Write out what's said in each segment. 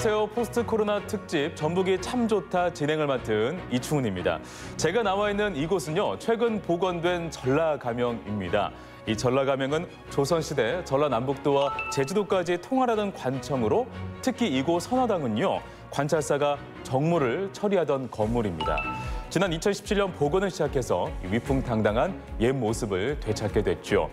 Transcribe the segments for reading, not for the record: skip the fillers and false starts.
안녕하세요. 포스트 코로나 특집 전북이 참 좋다 진행을 맡은 이충훈입니다. 제가 나와 있는 이곳은요, 최근 복원된 전라가명입니다. 이 전라가명은 조선시대 전라남북도와 제주도까지 통할하던 관청으로 특히 이곳 선화당은요, 관찰사가 정무를 처리하던 건물입니다. 지난 2017년 복원을 시작해서 위풍당당한 옛 모습을 되찾게 됐죠.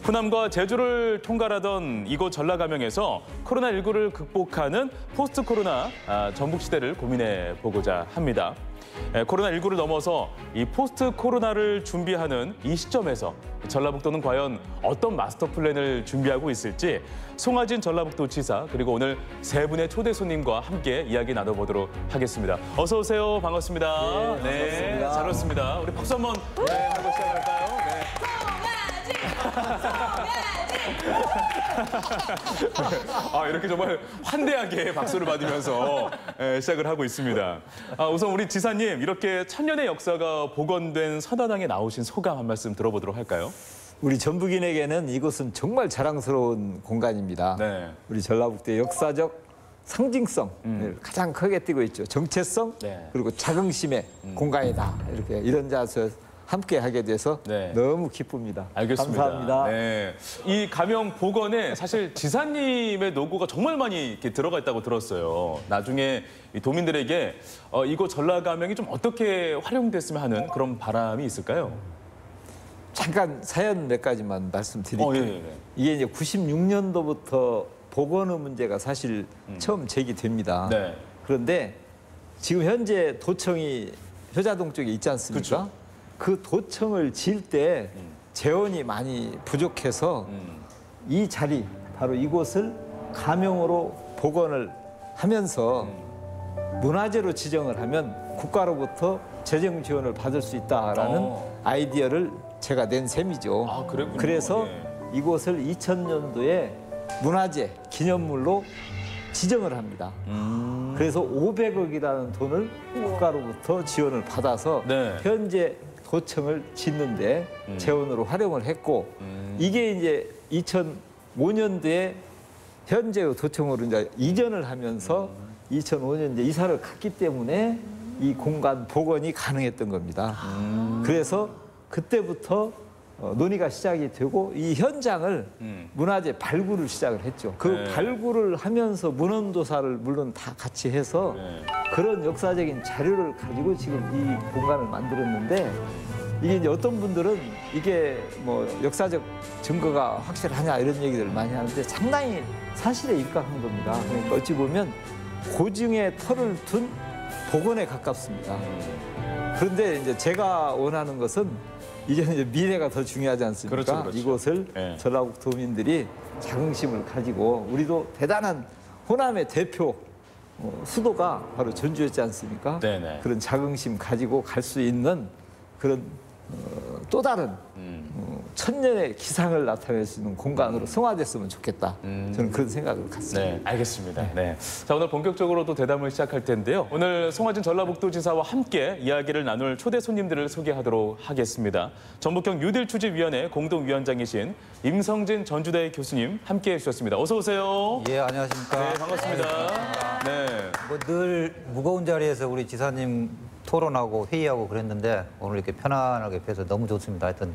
호남과 제주를 통갈하던 이곳 전라가명에서 코로나19를 극복하는 포스트 코로나 전북 시대를 고민해 보고자 합니다. 코로나19를 넘어서 이 포스트 코로나를 준비하는 이 시점에서 전라북도는 과연 어떤 마스터 플랜을 준비하고 있을지 송하진 전라북도지사 그리고 오늘 세 분의 초대 손님과 함께 이야기 나눠보도록 하겠습니다. 어서 오세요. 반갑습니다. 네, 잘 오셨습니다. 우리 박수 한번 하고 시작할까요? 네. 이렇게 정말 환대하게 박수를 받으면서 시작을 하고 있습니다. 우선 우리 지사님, 이렇게 천년의 역사가 복원된 선화당에 나오신 소감 한 말씀 들어보도록 할까요? 우리 전북인에게는 이곳은 정말 자랑스러운 공간입니다. 네. 우리 전라북도의 역사적 상징성을 가장 크게 띄고 있죠. 정체성, 네. 그리고 자긍심의 공간이다. 이렇게 이런 자세에서 함께 하게 돼서 네. 너무 기쁩니다. 알겠습니다. 감사합니다. 네. 이 가명 복원에 사실 지사님의 노고가 정말 많이 이렇게 들어가 있다고 들었어요. 나중에 이 도민들에게 이곳 전라가명이 좀 어떻게 활용됐으면 하는 그런 바람이 있을까요? 잠깐 사연 몇 가지만 말씀드릴게요. 예. 이게 이제 96년도부터 복원의 문제가 사실 처음 제기됩니다. 네. 그런데 지금 현재 도청이 효자동 쪽에 있지 않습니까? 그쵸. 그 도청을 지을 때 재원이 많이 부족해서 이 자리, 바로 이곳을 가명으로 복원을 하면서 문화재로 지정을 하면 국가로부터 재정 지원을 받을 수 있다라는 아이디어를 제가 낸 셈이죠. 그랬군요. 그래서 예. 이곳을 2000년도에 문화재 기념물로 지정을 합니다. 그래서 500억이라는 돈을 국가로부터 지원을 받아서 네. 현재 도청을 짓는데 재원으로 활용을 했고 이게 이제 2005년도에 현재의 도청으로 이제 이전을 하면서 2005년 이제 이사를 갔기 때문에 이 공간 복원이 가능했던 겁니다. 그래서 그때부터 논의가 시작이 되고 이 현장을 문화재 발굴을 시작을 했죠. 그 네. 발굴을 하면서 문헌도사를 물론 다 같이 해서 네. 그런 역사적인 자료를 가지고 지금 이 공간을 만들었는데 이게 이제 어떤 분들은 이게 뭐 역사적 증거가 확실하냐 이런 얘기들을 많이 하는데 상당히 사실에 입각한 겁니다. 그러니까 어찌 보면 고증의 털을 둔 복원에 가깝습니다. 그런데 이제 제가 원하는 것은 이제는 이제 미래가 더 중요하지 않습니까? 그렇죠. 이곳을 네. 전라북도민들이 자긍심을 가지고 우리도 대단한 호남의 대표 수도가 바로 전주였지 않습니까? 네네. 그런 자긍심 가지고 갈 수 있는 그런 또 다른 천년의 기상을 나타낼 수 있는 공간으로 성화됐으면 좋겠다. 저는 그런 생각을 갖습니다. 네, 알겠습니다. 네. 자, 오늘 본격적으로 또 대담을 시작할 텐데요. 오늘 송하진 전라북도지사와 함께 이야기를 나눌 초대 손님들을 소개하도록 하겠습니다. 전북형 뉴딜 추진위원회 공동위원장이신 임성진 전주대 교수님 함께해 주셨습니다. 어서 오세요. 예, 안녕하십니까. 네, 반갑습니다. 네. 늘 무거운 자리에서 우리 지사님 토론하고 회의하고 그랬는데 오늘 이렇게 편안하게 뵈서 너무 좋습니다. 하여튼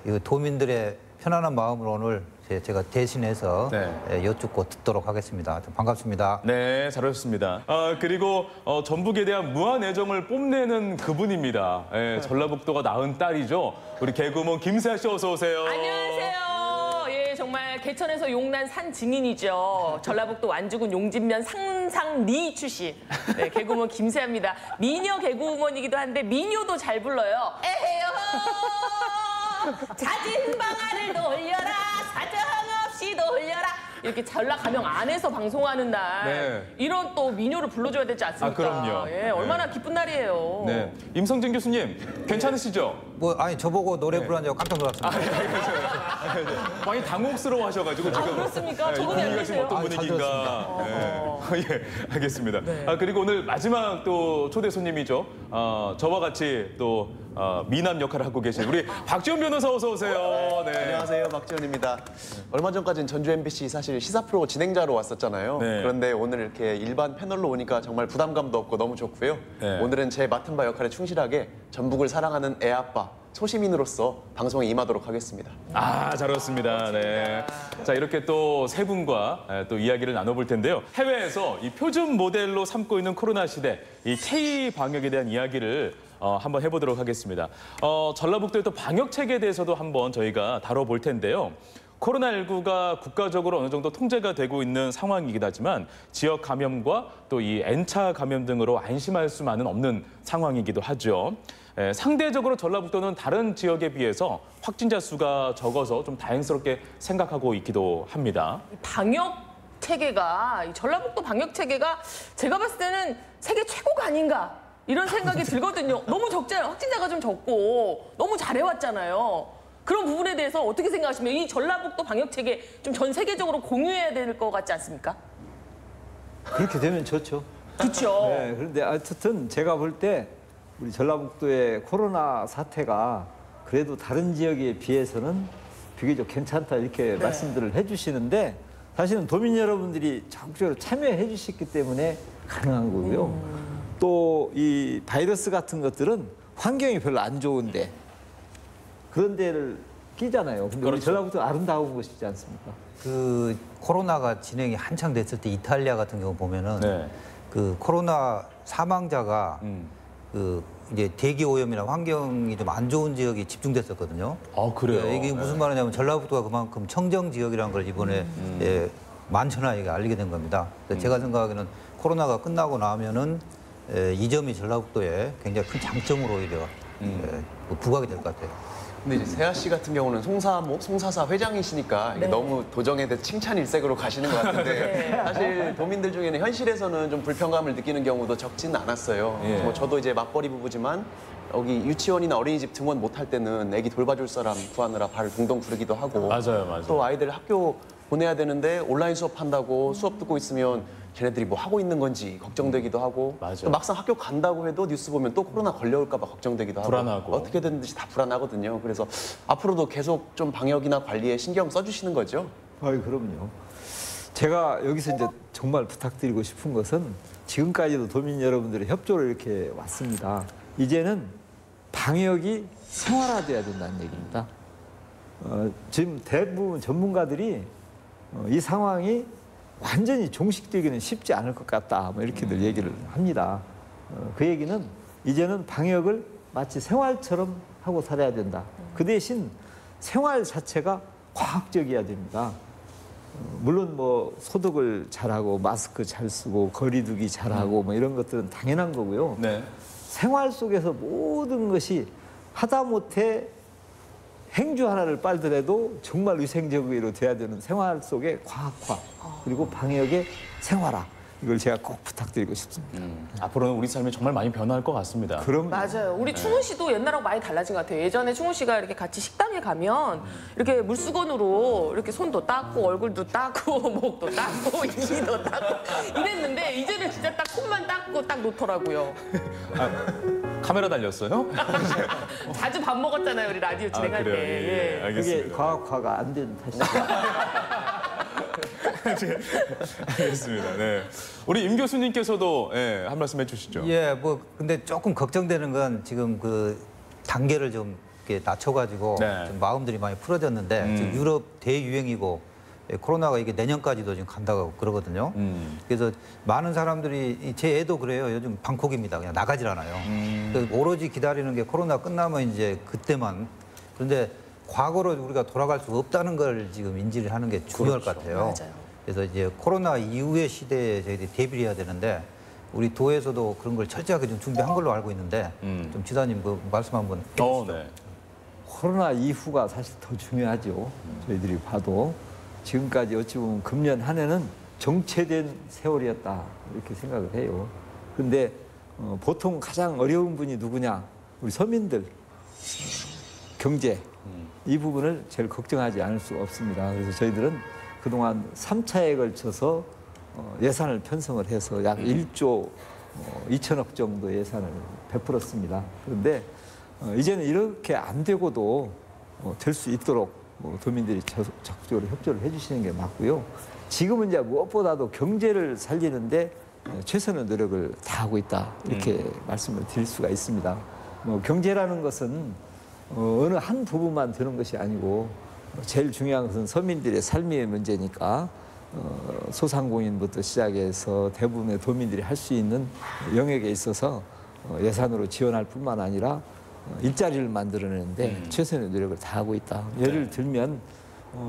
이 도민들의 편안한 마음을 오늘 제가 대신해서 네. 여쭙고 듣도록 하겠습니다. 하여튼 반갑습니다. 네, 잘하셨습니다. 그리고 전북에 대한 무한 애정을 뽐내는 그분입니다. 전라북도가 낳은 딸이죠. 우리 개그우먼 김세아 씨 어서 오세요. 안녕하세요. 예, 정말 개천에서 용난 산 증인이죠. 전라북도 완주군 용진면 상상리 출신 개그우먼 김세아입니다. 미녀 개그우먼이기도 한데 미녀도 잘 불러요. 에헤요 잦은 방아를 돌려라 사정없이 돌려라 이렇게 전라가명 안에서 방송하는 날 네. 이런 또 미녀를 불러줘야 되지 않습니까? 그럼요. 예, 얼마나 기쁜 날이에요. 네, 임성진 교수님 괜찮으시죠? 아니 저보고 노래 부르는 줄 깜짝 놀랐습니다. 많이 당혹스러워하셔가지고 지금. 그렇습니까? 네, 적응이 안 분위기가 지금 되세요? 어떤 분위기인가. 예, 알겠습니다. 그리고 오늘 마지막 또 초대 손님이죠. 저와 같이 또 미남 역할을 하고 계신 우리 박지원 변호사 어서 오세요. 네. 안녕하세요, 박지원입니다. 얼마 전까지는 전주 MBC 사실 시사 프로 진행자로 왔었잖아요. 네. 그런데 오늘 이렇게 일반 패널로 오니까 정말 부담감도 없고 너무 좋고요. 네. 오늘은 제 맡은 바 역할에 충실하게 전북을 사랑하는 애아빠, 소시민으로서 방송에 임하도록 하겠습니다. 잘했습니다. 네. 자, 이렇게 또 세 분과 또 이야기를 나눠볼 텐데요. 해외에서 이 표준 모델로 삼고 있는 코로나 시대, 이 K 방역에 대한 이야기를 한번 해보도록 하겠습니다. 전라북도의 또 방역 체계에 대해서도 한번 저희가 다뤄볼 텐데요. 코로나19가 국가적으로 어느 정도 통제가 되고 있는 상황이긴 하지만 지역 감염과 또 이 N차 감염 등으로 안심할 수만은 없는 상황이기도 하죠. 상대적으로 전라북도는 다른 지역에 비해서 확진자 수가 적어서 좀 다행스럽게 생각하고 있기도 합니다. 방역 체계가 이 전라북도 방역 체계가 제가 봤을 때는 세계 최고가 아닌가 이런 생각이 들거든요. 너무 적잖아요. 확진자가 좀 적고 너무 잘해왔잖아요. 그런 부분에 대해서 어떻게 생각하시면 이 전라북도 방역 체계 좀 전 세계적으로 공유해야 될 것 같지 않습니까? 그렇게 되면 좋죠. 그렇죠. 네, 그런데 하여튼 제가 볼 때 우리 전라북도의 코로나 사태가 그래도 다른 지역에 비해서는 비교적 괜찮다 이렇게 말씀들을 해주시는데 사실은 도민 여러분들이 적극적으로 참여해 주셨기 때문에 가능한 거고요. 또 이 바이러스 같은 것들은 환경이 별로 안 좋은데 그런 데를 끼잖아요. 근데 우리 전라북도 아름다운 곳이지 않습니까? 그 코로나가 진행이 한창 됐을 때 이탈리아 같은 경우 보면은 네. 그 코로나 사망자가 그 이제 대기 오염이나 환경이 좀 안 좋은 지역이 집중됐었거든요. 그래요? 이게 무슨 말이냐면 전라북도가 그만큼 청정 지역이라는 걸 이번에 만천하에 알리게 된 겁니다. 그래서 제가 생각하기에는 코로나가 끝나고 나면은 이 점이 전라북도에 굉장히 큰 장점으로 오히려 부각이 될 것 같아요. 근데 이제 세아 씨 같은 경우는 송사사 회장이시니까 이게 너무 도정에 대해 칭찬 일색으로 가시는 것 같은데 사실 도민들 중에는 현실에서는 좀 불편감을 느끼는 경우도 적지는 않았어요. 예. 뭐 저도 이제 맞벌이 부부지만 여기 유치원이나 어린이집 등원 못할 때는 애기 돌봐줄 사람 구하느라 발을 동동 구르기도 하고 맞아요. 또 아이들 학교 보내야 되는데 온라인 수업한다고 수업 듣고 있으면 걔네들이 뭐 하고 있는 건지 걱정되기도 하고 맞아. 또 막상 학교 간다고 해도 뉴스 보면 또 코로나 걸려올까 봐 걱정되기도 하고 불안하고. 어떻게 되는지 다 불안하거든요. 그래서 앞으로도 계속 좀 방역이나 관리에 신경 써주시는 거죠? 그럼요. 제가 여기서 이제 정말 부탁드리고 싶은 것은 지금까지도 도민 여러분들의 협조를 이렇게 왔습니다. 이제는 방역이 생활화돼야 된다는 얘기입니다. 지금 대부분 전문가들이 이 상황이 완전히 종식되기는 쉽지 않을 것 같다. 뭐 이렇게들 얘기를 합니다. 그 얘기는 이제는 방역을 마치 생활처럼 하고 살아야 된다. 그 대신 생활 자체가 과학적이어야 됩니다. 물론 뭐 소독을 잘하고 마스크 잘 쓰고 거리두기 잘하고 뭐 이런 것들은 당연한 거고요. 네. 생활 속에서 모든 것이 하다못해 행주 하나를 빨더라도 정말 위생적으로 돼야 되는 생활 속의 과학화 그리고 방역의 생활화 이걸 제가 꼭 부탁드리고 싶습니다. 앞으로는 우리 삶이 정말 많이 변화할 것 같습니다. 그럼 맞아요. 우리 충훈 씨도 옛날하고 많이 달라진 것 같아요. 예전에 충훈 씨가 이렇게 같이 식당에 가면 이렇게 물수건으로 이렇게 손도 닦고 얼굴도 닦고 목도 닦고 이도 닦고 이랬는데 이제는 진짜 딱 손만 닦고 딱 놓더라고요. 카메라 달렸어요? 자주 밥 먹었잖아요. 우리 라디오 진행할 그래요? 때. 예, 예. 알겠습니다. 그게 과학화가 안 된 탓이죠. 알겠습니다. 네. 우리 임 교수님께서도 한 말씀 해주시죠. 예, 뭐 근데 조금 걱정되는 건 지금 그 단계를 좀 이렇게 낮춰가지고 네. 좀 마음들이 많이 풀어졌는데 지금 유럽 대유행이고 코로나가 이게 내년까지도 지금 간다고 그러거든요. 그래서 많은 사람들이 제 애도 그래요. 요즘 방콕입니다. 그냥 나가질 않아요. 그래서 오로지 기다리는 게 코로나 끝나면 이제 그때만. 그런데 과거로 우리가 돌아갈 수 없다는 걸 지금 인지를 하는 게 중요할 것 같아요. 맞아요. 그래서 이제 코로나 이후의 시대에 저희들이 대비를 해야 되는데 우리 도에서도 그런 걸 철저하게 좀 준비한 걸로 알고 있는데 좀 지사님 그 말씀 한번 해주시죠. 네. 코로나 이후가 사실 더 중요하죠. 저희들이 봐도 지금까지 어찌 보면 금년 한 해는 정체된 세월이었다 이렇게 생각을 해요. 그런데 보통 가장 어려운 분이 누구냐? 우리 서민들, 경제, 이 부분을 제일 걱정하지 않을 수가 없습니다. 그래서 저희들은 그동안 3차에 걸쳐서 예산을 편성을 해서 약 1조 2천억 정도 예산을 베풀었습니다. 그런데 이제는 이렇게 안 되고도 될 수 있도록 도민들이 적극적으로 협조를 해주시는 게 맞고요. 지금은 이제 무엇보다도 경제를 살리는데 최선의 노력을 다하고 있다 이렇게 말씀을 드릴 수가 있습니다. 경제라는 것은 어느 한 부분만 되는 것이 아니고 제일 중요한 것은 서민들의 삶의 문제니까 소상공인부터 시작해서 대부분의 도민들이 할 수 있는 영역에 있어서 예산으로 지원할 뿐만 아니라 일자리를 만들어내는데 최선의 노력을 다하고 있다. 예를 들면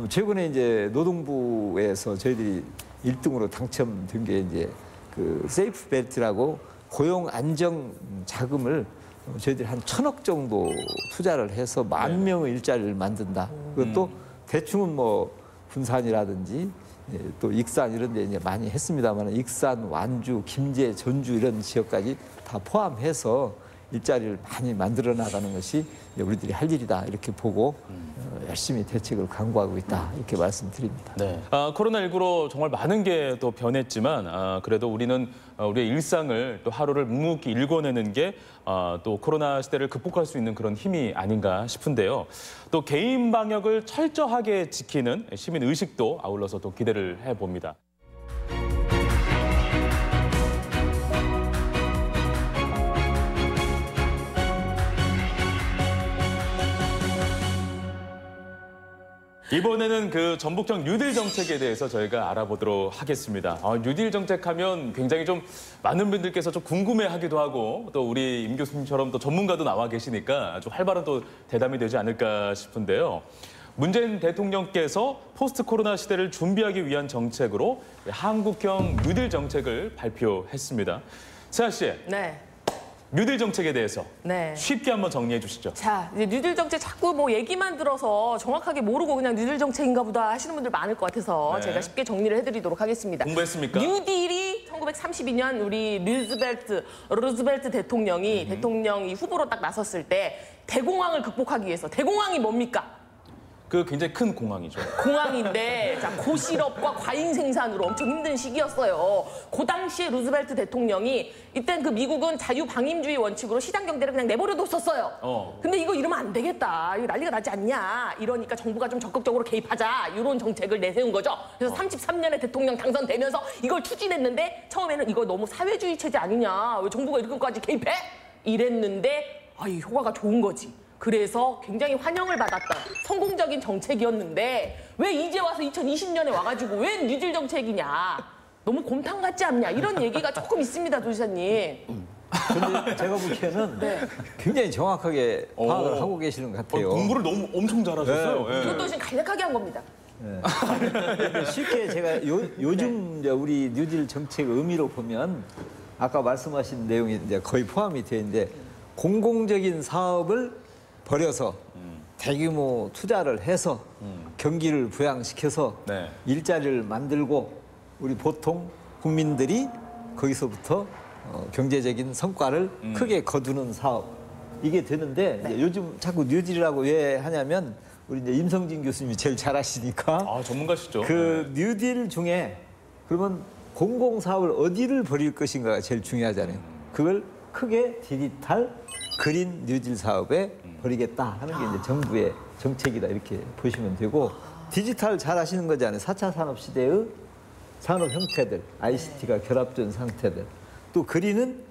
최근에 이제 노동부에서 저희들이 1등으로 당첨된 게 이제 그 세이프 벨트라고 고용 안정 자금을 저희들이 한 1,000억 정도 투자를 해서 10,000명의 일자리를 만든다. 그것도 대충은 뭐 군산이라든지 또 익산 이런 데 이제 많이 했습니다만 익산, 완주, 김제, 전주 이런 지역까지 다 포함해서 일자리를 많이 만들어 나가는 것이 우리들이 할 일이다 이렇게 보고 열심히 대책을 강구하고 있다 이렇게 말씀드립니다. 네. 코로나19로 정말 많은 게 또 변했지만 그래도 우리는 우리의 일상을 또 하루를 묵묵히 일궈내는 게 또 코로나 시대를 극복할 수 있는 그런 힘이 아닌가 싶은데요. 또 개인 방역을 철저하게 지키는 시민 의식도 아울러서 또 기대를 해봅니다. 이번에는 그 전북형 뉴딜 정책에 대해서 저희가 알아보도록 하겠습니다. 뉴딜 정책하면 굉장히 좀 많은 분들께서 좀 궁금해하기도 하고 또 우리 임 교수님처럼 또 전문가도 나와 계시니까 아주 활발한 또 대담이 되지 않을까 싶은데요. 문재인 대통령께서 포스트 코로나 시대를 준비하기 위한 정책으로 한국형 뉴딜 정책을 발표했습니다. 세아 씨. 네. 뉴딜 정책에 대해서 네. 쉽게 한번 정리해 주시죠. 자, 이제 뉴딜 정책 자꾸 뭐 얘기만 들어서 정확하게 모르고 그냥 뉴딜 정책인가 보다 하시는 분들 많을 것 같아서 네. 제가 쉽게 정리를 해드리도록 하겠습니다. 공부했습니까? 뉴딜이 1932년 우리 루즈벨트 대통령이 대통령이 후보로 딱 나섰을 때 대공황을 극복하기 위해서 대공황이 뭡니까? 그 굉장히 큰 공항이죠. 공항인데 자, 고실업과 과잉 생산으로 엄청 힘든 시기였어요. 그 당시에 루즈벨트 대통령이 이땐 그 미국은 자유방임주의 원칙으로 시장 경제를 그냥 내버려뒀었어요. 근데 이거 이러면 안 되겠다. 이거 난리가 나지 않냐. 이러니까 정부가 좀 적극적으로 개입하자. 이런 정책을 내세운 거죠. 그래서 33년에 대통령 당선되면서 이걸 추진했는데 처음에는 이거 너무 사회주의 체제 아니냐. 왜 정부가 이렇게까지 개입해? 이랬는데 이 효과가 좋은 거지. 그래서 굉장히 환영을 받았던 성공적인 정책이었는데 왜 이제 와서 2020년에 와가지고 왜 뉴딜 정책이냐. 너무 곰탕 같지 않냐. 이런 얘기가 조금 있습니다, 도지사님. 근데 제가 보기에는 굉장히 정확하게 파악을 하고 계시는 것 같아요. 공부를 너무 엄청 잘하셨어요. 네. 예. 이것도 지금 간략하게 한 겁니다. 쉽게 제가 요즘 이제 우리 뉴딜 정책 의미로 보면 아까 말씀하신 내용이 이제 거의 포함이 되어 있는데 공공적인 사업을 벌여서 대규모 투자를 해서 경기를 부양시켜서 네. 일자리를 만들고 우리 보통 국민들이 거기서부터 경제적인 성과를 크게 거두는 사업 이게 되는데 이제 요즘 자꾸 뉴딜이라고 왜 하냐면 우리 이제 임성진 교수님이 제일 잘 아시니까 전문가시죠. 그 뉴딜 중에 그러면 공공사업을 어디를 벌일 것인가가 제일 중요하잖아요. 그걸 크게 디지털 그린 뉴딜 사업에 벌이겠다 하는 게 이제 정부의 정책이다 이렇게 보시면 되고 디지털 잘 아시는 거잖아요. 4차 산업 시대의 산업 형태들, ICT가 결합된 상태들. 또 그린은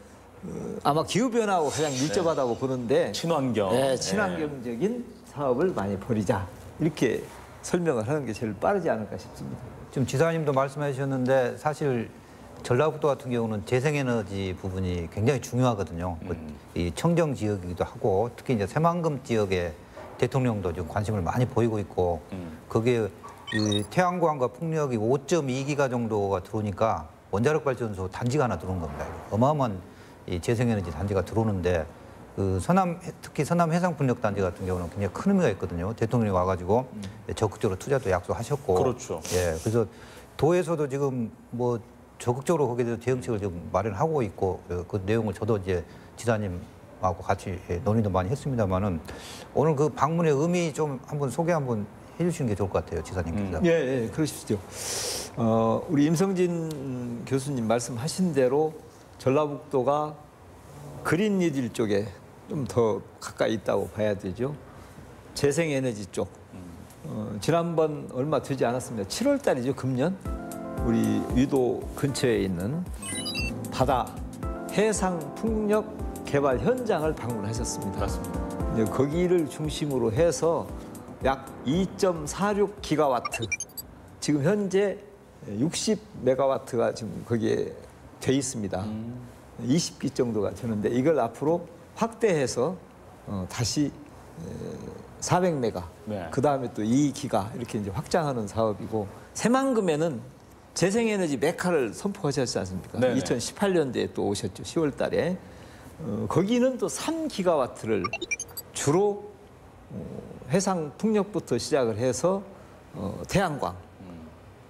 아마 기후변화하고 가장 밀접하다고 보는데 친환경. 네, 친환경적인 사업을 많이 벌이자 이렇게 설명을 하는 게 제일 빠르지 않을까 싶습니다. 지금 지사님도 말씀해 주셨는데 사실 전라북도 같은 경우는 재생에너지 부분이 굉장히 중요하거든요. 이 청정 지역이기도 하고 특히 이제 새만금 지역에 대통령도 지금 관심을 많이 보이고 있고 거기에 이 태양광과 풍력이 5.2기가 정도가 들어오니까 원자력 발전소 단지가 하나 들어온 겁니다. 어마어마한 이 재생에너지 단지가 들어오는데 그 특히 서남 해상풍력 단지 같은 경우는 굉장히 큰 의미가 있거든요. 대통령이 와가지고 적극적으로 투자도 약속하셨고. 그렇죠. 예, 그래서 도에서도 지금 뭐 적극적으로 거기에 대해서 대응책을 지금 마련하고 있고 그 내용을 저도 이제 지사님 하고 같이 논의도 많이 했습니다만은 오늘 그 방문의 의미 좀 한번 소개 한번 해주시는 게 좋을 것 같아요, 지사님께서. 예, 그러십시오. 우리 임성진 교수님 말씀하신 대로 전라북도가 그린 뉴딜 쪽에 좀 더 가까이 있다고 봐야 되죠. 재생에너지 쪽. 지난번 얼마 되지 않았습니다. 7월 달이죠, 금년. 우리 위도 근처에 있는 바다 해상 풍력 개발 현장을 방문하셨습니다. 맞습니다. 이제 거기를 중심으로 해서 약 2.46 기가와트, 지금 현재 60메가와트가 지금 거기에 돼 있습니다. 20기 정도가 되는데 이걸 앞으로 확대해서 다시 400메가, 네. 그 다음에 또 2기가 이렇게 이제 확장하는 사업이고, 새만금에는 재생에너지 메카를 선포하셨지 않습니까? 네네. 2018년도에 또 오셨죠, 10월 달에. 거기는 또 3기가와트를 주로 해상 풍력부터 시작을 해서 태양광,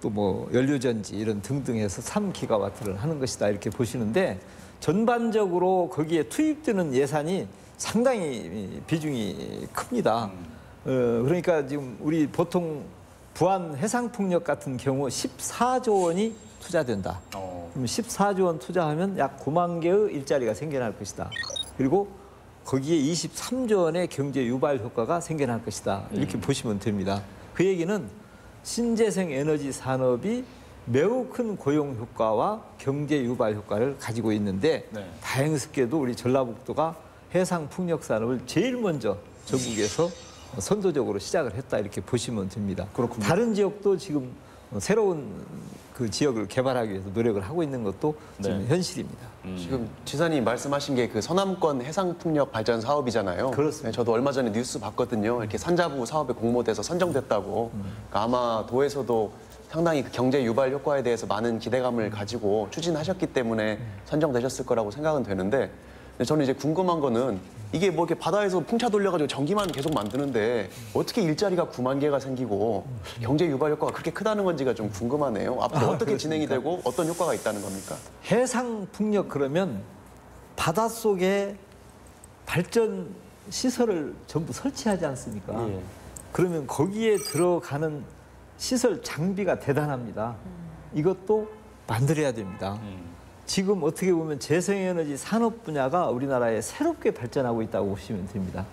또 뭐 연료전지 이런 등등 해서 3기가와트를 하는 것이다 이렇게 보시는데, 전반적으로 거기에 투입되는 예산이 상당히 비중이 큽니다. 그러니까 지금 우리 보통 부안 해상풍력 같은 경우 14조 원이 투자된다. 그럼 14조 원 투자하면 약 9만 개의 일자리가 생겨날 것이다. 그리고 거기에 23조 원의 경제 유발 효과가 생겨날 것이다. 이렇게 보시면 됩니다. 그 얘기는 신재생 에너지 산업이 매우 큰 고용 효과와 경제 유발 효과를 가지고 있는데, 네. 다행스럽게도 우리 전라북도가 해상 풍력 산업을 제일 먼저 전국에서 선도적으로 시작을 했다 이렇게 보시면 됩니다. 그렇군요. 다른 지역도 지금 새로운 그 지역을 개발하기 위해서 노력을 하고 있는 것도 지금 네. 현실입니다. 지금 지사님 말씀하신 게 그 서남권 해상풍력 발전 사업이잖아요. 그렇습니다. 네, 저도 얼마 전에 뉴스 봤거든요. 이렇게 산자부 사업에 공모돼서 선정됐다고. 그러니까 아마 도에서도 상당히 그 경제 유발 효과에 대해서 많은 기대감을 가지고 추진하셨기 때문에 선정되셨을 거라고 생각은 되는데, 근데 저는 이제 궁금한 거는 이게 뭐 이렇게 바다에서 풍차 돌려가지고 전기만 계속 만드는데 어떻게 일자리가 9만 개가 생기고 경제 유발 효과가 그렇게 크다는 건지가 좀 궁금하네요. 앞으로 어떻게 진행이 되고 어떤 효과가 있다는 겁니까? 해상 풍력 그러면 바닷속에 발전 시설을 전부 설치하지 않습니까? 예. 그러면 거기에 들어가는 시설 장비가 대단합니다. 이것도 만들어야 됩니다. 지금 어떻게 보면 재생에너지 산업 분야가 우리나라에 새롭게 발전하고 있다고 보시면 됩니다.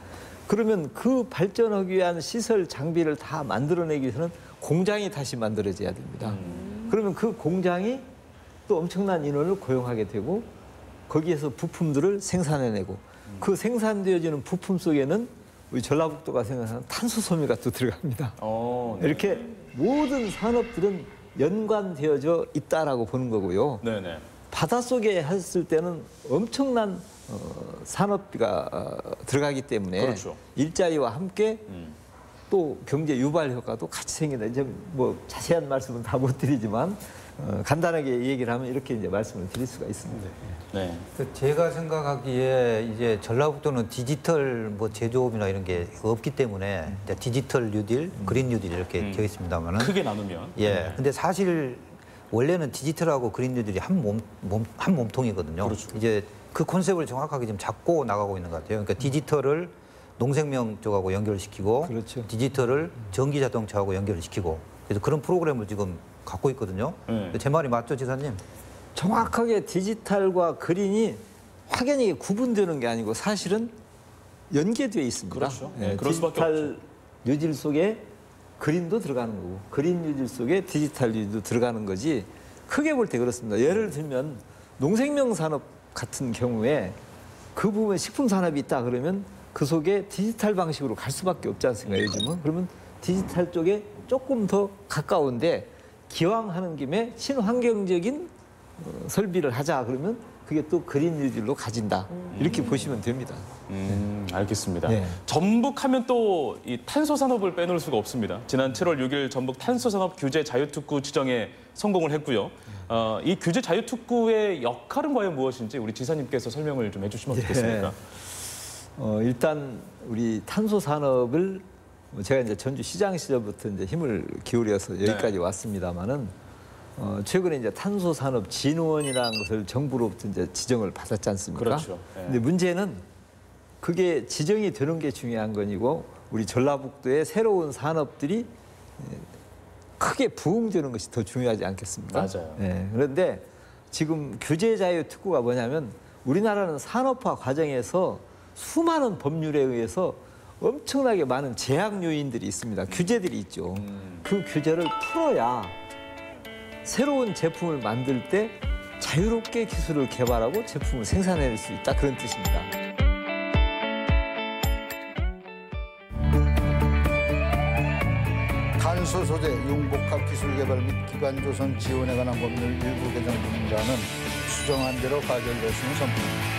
그러면 그 발전하기 위한 시설 장비를 다 만들어내기 위해서는 공장이 다시 만들어져야 됩니다. 그러면 그 공장이 또 엄청난 인원을 고용하게 되고 거기에서 부품들을 생산해내고 그 생산되어지는 부품 속에는 우리 전라북도가 생각하는 탄소 소비가 또 들어갑니다. 네. 이렇게 모든 산업들은 연관되어져 있다라고 보는 거고요. 네네. 바닷속에 했을 때는 엄청난 산업비가 들어가기 때문에 그렇죠. 일자리와 함께 또 경제 유발 효과도 같이 생긴다. 이제 뭐 자세한 말씀은 다 못 드리지만 간단하게 얘기를 하면 이렇게 이제 말씀을 드릴 수가 있습니다. 네. 제가 생각하기에 이제 전라북도는 디지털 뭐 제조업이나 이런 게 없기 때문에 이제 디지털 뉴딜, 그린 뉴딜 이렇게 되어 있습니다만은 크게 나누면. 예. 근데 사실 원래는 디지털하고 그린 뉴딜이 한 몸통이거든요. 그렇죠. 이제 그 컨셉을 정확하게 지금 잡고 나가고 있는 것 같아요. 그러니까 디지털을 농생명 쪽하고 연결시키고 그렇죠. 디지털을 전기 자동차하고 연결을 시키고 그래서 그런 프로그램을 지금 갖고 있거든요. 네. 제 말이 맞죠, 지사님? 정확하게 디지털과 그린이 확연히 구분되는 게 아니고 사실은 연계되어 있습니다. 그렇죠. 네, 그럴 수밖에 디지털 뉴딜 속에 그린도 들어가는 거고 그린 뉴딜 속에 디지털 뉴딜도 들어가는 거지, 크게 볼 때 그렇습니다. 예를 들면 농생명 산업 같은 경우에 그 부분에 식품 산업이 있다 그러면 그 속에 디지털 방식으로 갈 수밖에 없지 않습니까, 요즘은? 그러면 디지털 쪽에 조금 더 가까운데 기왕 하는 김에 친환경적인 설비를 하자 그러면 그게 또 그린 뉴딜로 가진다. 이렇게 보시면 됩니다. 알겠습니다. 네. 전북하면 또 이 탄소 산업을 빼놓을 수가 없습니다. 지난 7월 6일 전북 탄소 산업 규제 자유특구 지정에 성공을 했고요. 이 규제 자유특구의 역할은 과연 무엇인지 우리 지사님께서 설명을 좀 해주시면 좋겠습니까? 일단 우리 탄소 산업을 제가 이제 전주 시장 시절부터 이제 힘을 기울여서 여기까지 네. 왔습니다만은 최근에 이제 탄소 산업 진흥원이라는 것을 정부로부터 이제 지정을 받았지 않습니까? 그렇죠. 네. 근데 문제는 그게 지정이 되는 게 중요한 건이고 우리 전라북도의 새로운 산업들이 크게 부흥되는 것이 더 중요하지 않겠습니까? 맞아요. 예, 그런데 지금 규제 자유 특구가 뭐냐면 우리나라는 산업화 과정에서 수많은 법률에 의해서 엄청나게 많은 제약 요인들이 있습니다. 규제들이 있죠. 그 규제를 풀어야 새로운 제품을 만들 때 자유롭게 기술을 개발하고 제품을 생산해낼 수 있다. 그런 뜻입니다. 탄소 소재 융복합 기술 개발 및 기반 조선 지원에 관한 법률 일부 개정 등안은 수정한 대로 가결되었음을 선포합니다.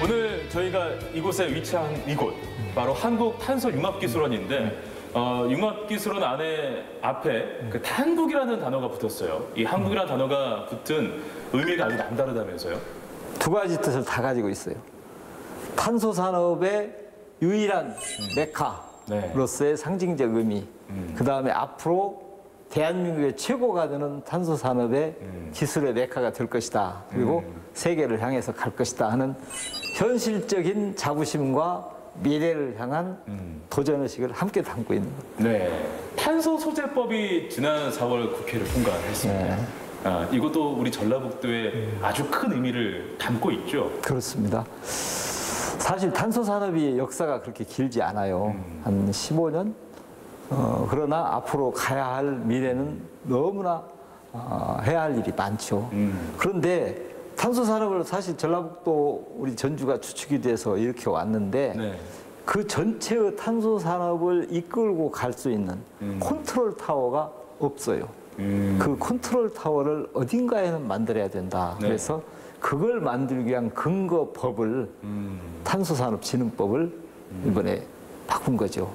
오늘 저희가 이곳에 위치한 이곳 바로 한국탄소융합기술원인데 융합기술원 앞에 그 한국이라는 단어가 붙었어요. 이 한국이라는 단어가 붙은 의미가 아주 남다르다면서요? 두 가지 뜻을 다 가지고 있어요. 탄소 산업의 유일한 메카로서의 상징적 의미. 그 다음에 앞으로 대한민국의 최고가 되는 탄소 산업의 기술의 메카가 될 것이다. 그리고 세계를 향해서 갈 것이다 하는 현실적인 자부심과 미래를 향한 도전의식을 함께 담고 있는 것. 네. 탄소 소재법이 지난 4월 국회를 통과했습니다. 네. 이것도 우리 전라북도에 아주 큰 의미를 담고 있죠. 그렇습니다. 사실 탄소 산업이 역사가 그렇게 길지 않아요. 한 15년? 그러나 앞으로 가야 할 미래는 너무나 해야 할 일이 많죠. 그런데 탄소 산업을 사실 전라북도 우리 전주가 주축이 돼서 이렇게 왔는데 네. 그 전체의 탄소 산업을 이끌고 갈 수 있는 컨트롤 타워가 없어요. 그 컨트롤 타워를 어딘가에는 만들어야 된다. 네. 그래서 그걸 만들기 위한 근거법을 탄소산업진흥법을 이번에 바꾼 거죠.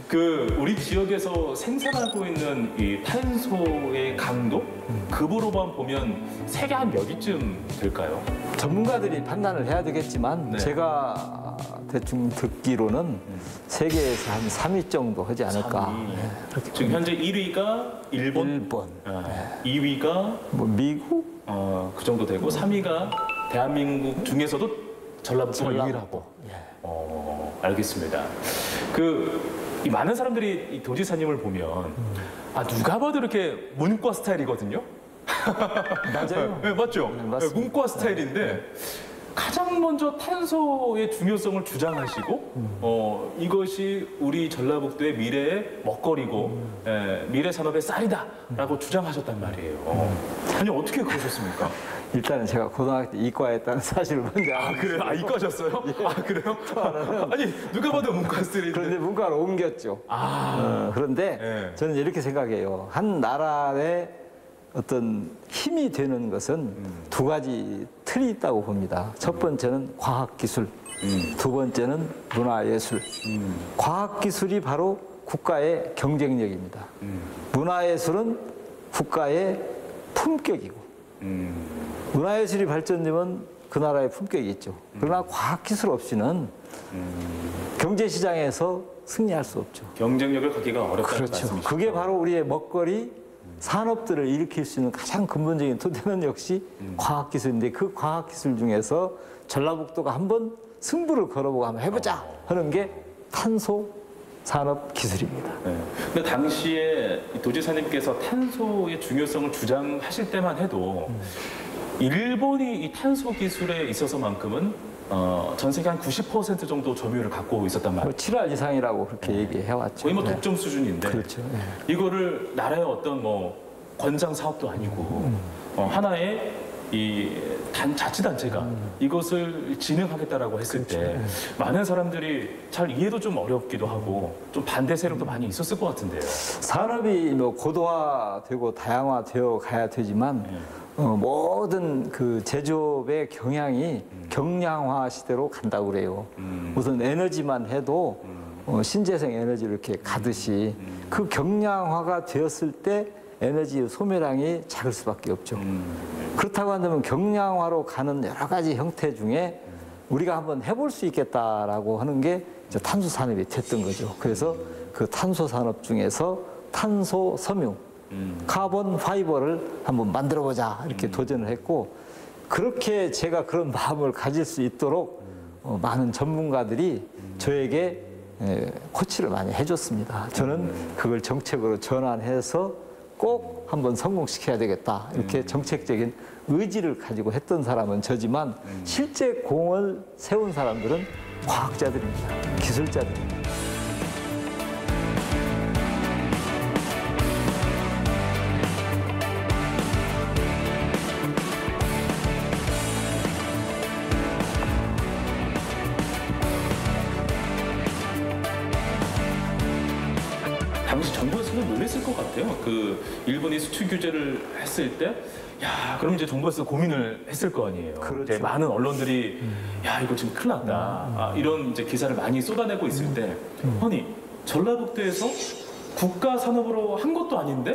우리 지역에서 생산하고 있는 이 탄소의 강도 급으로만 보면 세계 한 몇 위쯤 될까요? 전문가들이 판단을 해야 되겠지만 네. 제가 대충 듣기로는 세계에서 한 3위 정도 하지 않을까. 3위. 지금 현재 1위가 일본, 2위가 뭐 미국, 그 정도 되고 3위가 대한민국 중에서도 전라북도가 유일하고. 알겠습니다. 이 많은 사람들이 이 도지사님을 보면 누가 봐도 이렇게 문과 스타일이거든요. 맞아요. 네, 맞죠? 네, 맞습니다. 문과 스타일인데 가장 먼저 탄소의 중요성을 주장하시고 이것이 우리 전라북도의 미래의 먹거리고 미래 산업의 쌀이다라고 주장하셨단 말이에요. 아니 어떻게 그러셨습니까? 일단은 제가 고등학교 때 이과했다는 사실을 먼저 그래요? 이과셨어요? 그래요? 아니 누가 봐도 문과 스타일인데. 그런데 문과로 옮겼죠. 그런데 네. 저는 이렇게 생각해요. 한 나라의 어떤 힘이 되는 것은 두 가지 틀이 있다고 봅니다. 첫 번째는 과학기술, 두 번째는 문화예술. 과학기술이 바로 국가의 경쟁력입니다. 문화예술은 국가의 품격이고 문화예술이 발전되면 그 나라의 품격이 있죠. 그러나 과학기술 없이는 경제시장에서 승리할 수 없죠. 경쟁력을 갖기가 어렵다는 그렇죠. 말씀이시죠. 그게 바로 우리의 먹거리 산업들을 일으킬 수 있는 가장 근본적인 토대는 역시 과학기술인데 그 과학기술 중에서 전라북도가 한번 승부를 걸어보고 한번 해보자 하는 게 탄소 산업 기술입니다. 네. 근데 당시에 도지사님께서 탄소의 중요성을 주장하실 때만 해도 일본이 이 탄소 기술에 있어서만큼은 전 세계 한 90% 정도 점유율을 갖고 있었단 말이에요. 7할 이상이라고 그렇게 얘기해왔죠. 거의 독점 수준인데 그렇죠. 이거를 나라의 어떤 권장 사업도 아니고 하나의 이 자치단체가 이것을 진행하겠다라고 했을 때 많은 사람들이 잘 이해도 좀 어렵기도 하고 좀 반대 세력도 많이 있었을 것 같은데요. 산업이 고도화되고 다양화되어 가야 되지만 모든 그 제조업의 경향이 경량화 시대로 간다고 그래요. 우선 에너지만 해도 신재생 에너지를 이렇게 가듯이 그 경량화가 되었을 때 에너지 소멸량이 작을 수밖에 없죠. 그렇다고 한다면 경량화로 가는 여러 가지 형태 중에 우리가 한번 해볼 수 있겠다라고 하는 게 이제 탄소 산업이 됐던 거죠. 그래서 그 탄소 산업 중에서 탄소 섬유, 카본 파이버를 한번 만들어 보자 이렇게 도전을 했고, 그렇게 제가 그런 마음을 가질 수 있도록 많은 전문가들이 저에게 코치를 많이 해줬습니다. 저는 그걸 정책으로 전환해서 꼭 한번 성공시켜야 되겠다 이렇게 정책적인 의지를 가지고 했던 사람은 저지만 실제 공을 세운 사람들은 과학자들입니다. 기술자들입니다. 당시 정부에서도 놀랬을 것 같아요. 그 일본이 수출 규제를 했을 때, 야, 그럼 이제 정부에서 고민을 했을 거 아니에요. 그렇죠. 이제 많은 언론들이, 야, 이거 지금 큰일 났다. 이런 이제 기사를 많이 쏟아내고 있을 때, 아니, 전라북도에서 국가 산업으로 한 것도 아닌데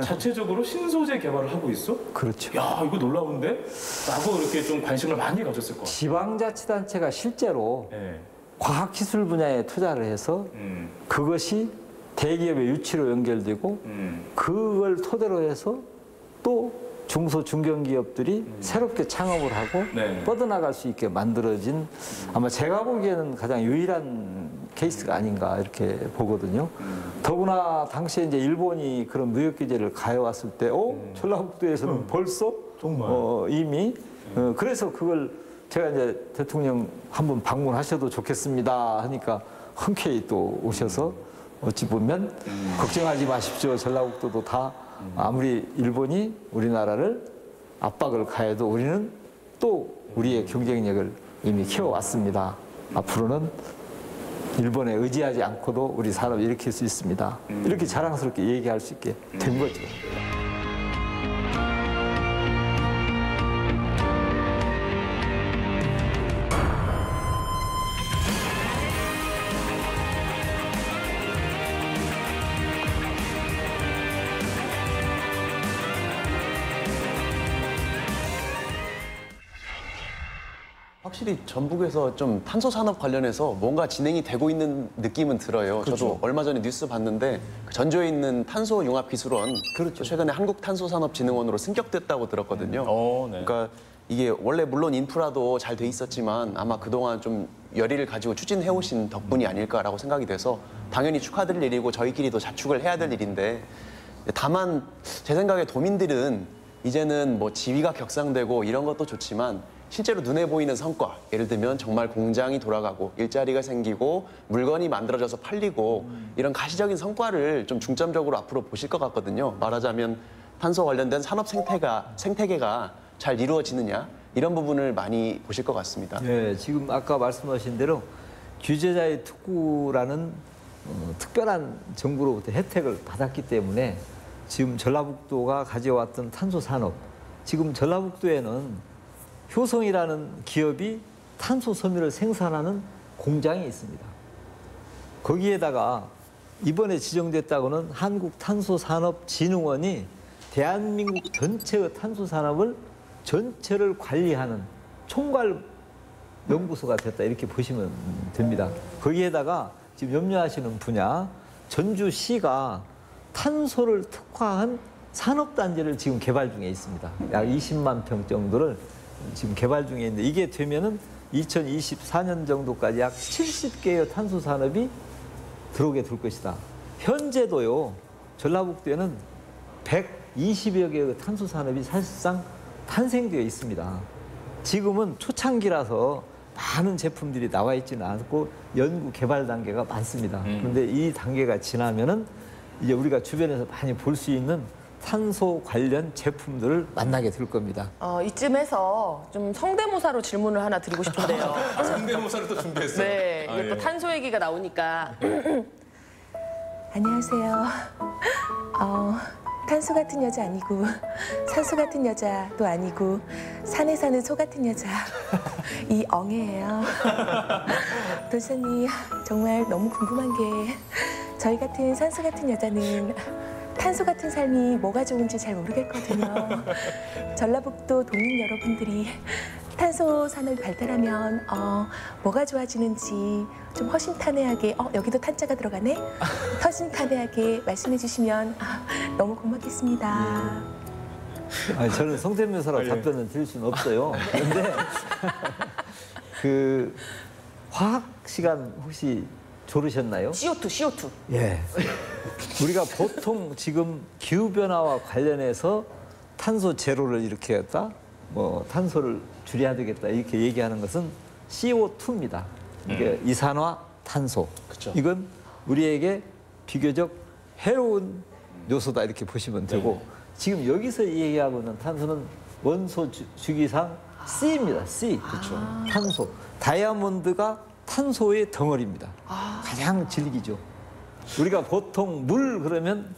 자체적으로 신소재 개발을 하고 있어? 그렇죠. 야, 이거 놀라운데? 라고 이렇게 좀 관심을 많이 가졌을 것 같아요. 지방자치단체가 실제로 네. 과학기술 분야에 투자를 해서 그것이 대기업의 유치로 연결되고 그걸 토대로 해서 또 중소 중견기업들이 새롭게 창업을 하고 네. 뻗어나갈 수 있게 만들어진 아마 제가 보기에는 가장 유일한 케이스가 아닌가 이렇게 보거든요. 더구나 당시에 이제 일본이 그런 무역 규제를 가해왔을 때, 전라북도에서는 벌써 정말. 이미 그래서 그걸 제가 이제 대통령 한번 방문하셔도 좋겠습니다 하니까 흔쾌히 또 오셔서 어찌 보면 걱정하지 마십시오. 전라북도도 다 아무리 일본이 우리나라를 압박을 가해도 우리는 또 우리의 경쟁력을 이미 키워왔습니다. 앞으로는 일본에 의지하지 않고도 우리 산업을 일으킬 수 있습니다. 이렇게 자랑스럽게 얘기할 수 있게 된 거죠. 확실히 전북에서 좀 탄소 산업 관련해서 뭔가 진행이 되고 있는 느낌은 들어요. 저도 얼마 전에 뉴스 봤는데 그 전주에 있는 탄소 융합 기술원 최근에 한국탄소산업진흥원으로 승격됐다고 들었거든요. 네. 그러니까 이게 원래 물론 인프라도 잘 돼 있었지만 아마 그동안 좀 열의를 가지고 추진해 오신 덕분이 아닐까라고 생각이 돼서 당연히 축하드릴 일이고 저희끼리도 자축을 해야 될 일인데, 다만 제 생각에 도민들은 이제는 뭐 지위가 격상되고 이런 것도 좋지만 실제로 눈에 보이는 성과, 예를 들면 정말 공장이 돌아가고 일자리가 생기고 물건이 만들어져서 팔리고 이런 가시적인 성과를 좀 중점적으로 앞으로 보실 것 같거든요. 말하자면 탄소 관련된 산업 생태계가 잘 이루어지느냐 이런 부분을 많이 보실 것 같습니다. 네, 지금 아까 말씀하신 대로 규제자의 특구라는 특별한 정부로부터 혜택을 받았기 때문에 지금 전라북도가 가져왔던 탄소 산업, 지금 전라북도에는 효성이라는 기업이 탄소 섬유를 생산하는 공장이 있습니다. 거기에다가 이번에 지정됐다고는 한국탄소산업진흥원이 대한민국 전체의 탄소 산업을 전체를 관리하는 총괄 연구소가 됐다 이렇게 보시면 됩니다. 거기에다가 지금 염려하시는 분야, 전주시가 탄소를 특화한 산업단지를 지금 개발 중에 있습니다. 약 20만 평 정도를 지금 개발 중에 있는데, 이게 되면은 2024년 정도까지 약 70개의 탄소 산업이 들어오게 될 것이다. 현재도요, 전라북도에는 120여 개의 탄소 산업이 사실상 탄생되어 있습니다. 지금은 초창기라서 많은 제품들이 나와 있지는 않고 연구 개발 단계가 많습니다. 그런데 이 단계가 지나면은 이제 우리가 주변에서 많이 볼 수 있는 탄소 관련 제품들을 만나게 될 겁니다. 이쯤에서 좀 성대모사로 질문을 하나 드리고 싶은데요. 성대모사를 또 준비했어요. 네, 이게 또 탄소 얘기가 나오니까. 안녕하세요. 탄소 같은 여자 아니고 산소 같은 여자도 아니고 산에 사는 소 같은 여자 이엉이에요. 도사님, 정말 너무 궁금한 게 저희 같은 산소 같은 여자는 탄소 같은 삶이 뭐가 좋은지 잘 모르겠거든요. 전라북도 도민 여러분들이 탄소 산업이 발달하면 뭐가 좋아지는지 좀 허심탄회하게 여기도 탄자가 들어가네? 허심탄회하게 말씀해 주시면 너무 고맙겠습니다. 아니, 저는 성대묘사로 답변을 드릴 수는 없어요. 그런데 그 화학 시간 혹시 조르셨나요? CO2. 예. 우리가 보통 지금 기후변화와 관련해서 탄소 제로를 이렇게 했다, 뭐 탄소를 줄여야 되겠다 이렇게 얘기하는 것은 CO2입니다. 이게 이산화탄소. 그쵸. 이건 우리에게 비교적 해로운 요소다 이렇게 보시면 되고 지금 여기서 얘기하고 있는 탄소는 원소 주기상 C입니다. C. 그렇죠. 탄소. 다이아몬드가 탄소의 덩어리입니다. 가장 질기죠. 우리가 보통 물 그러면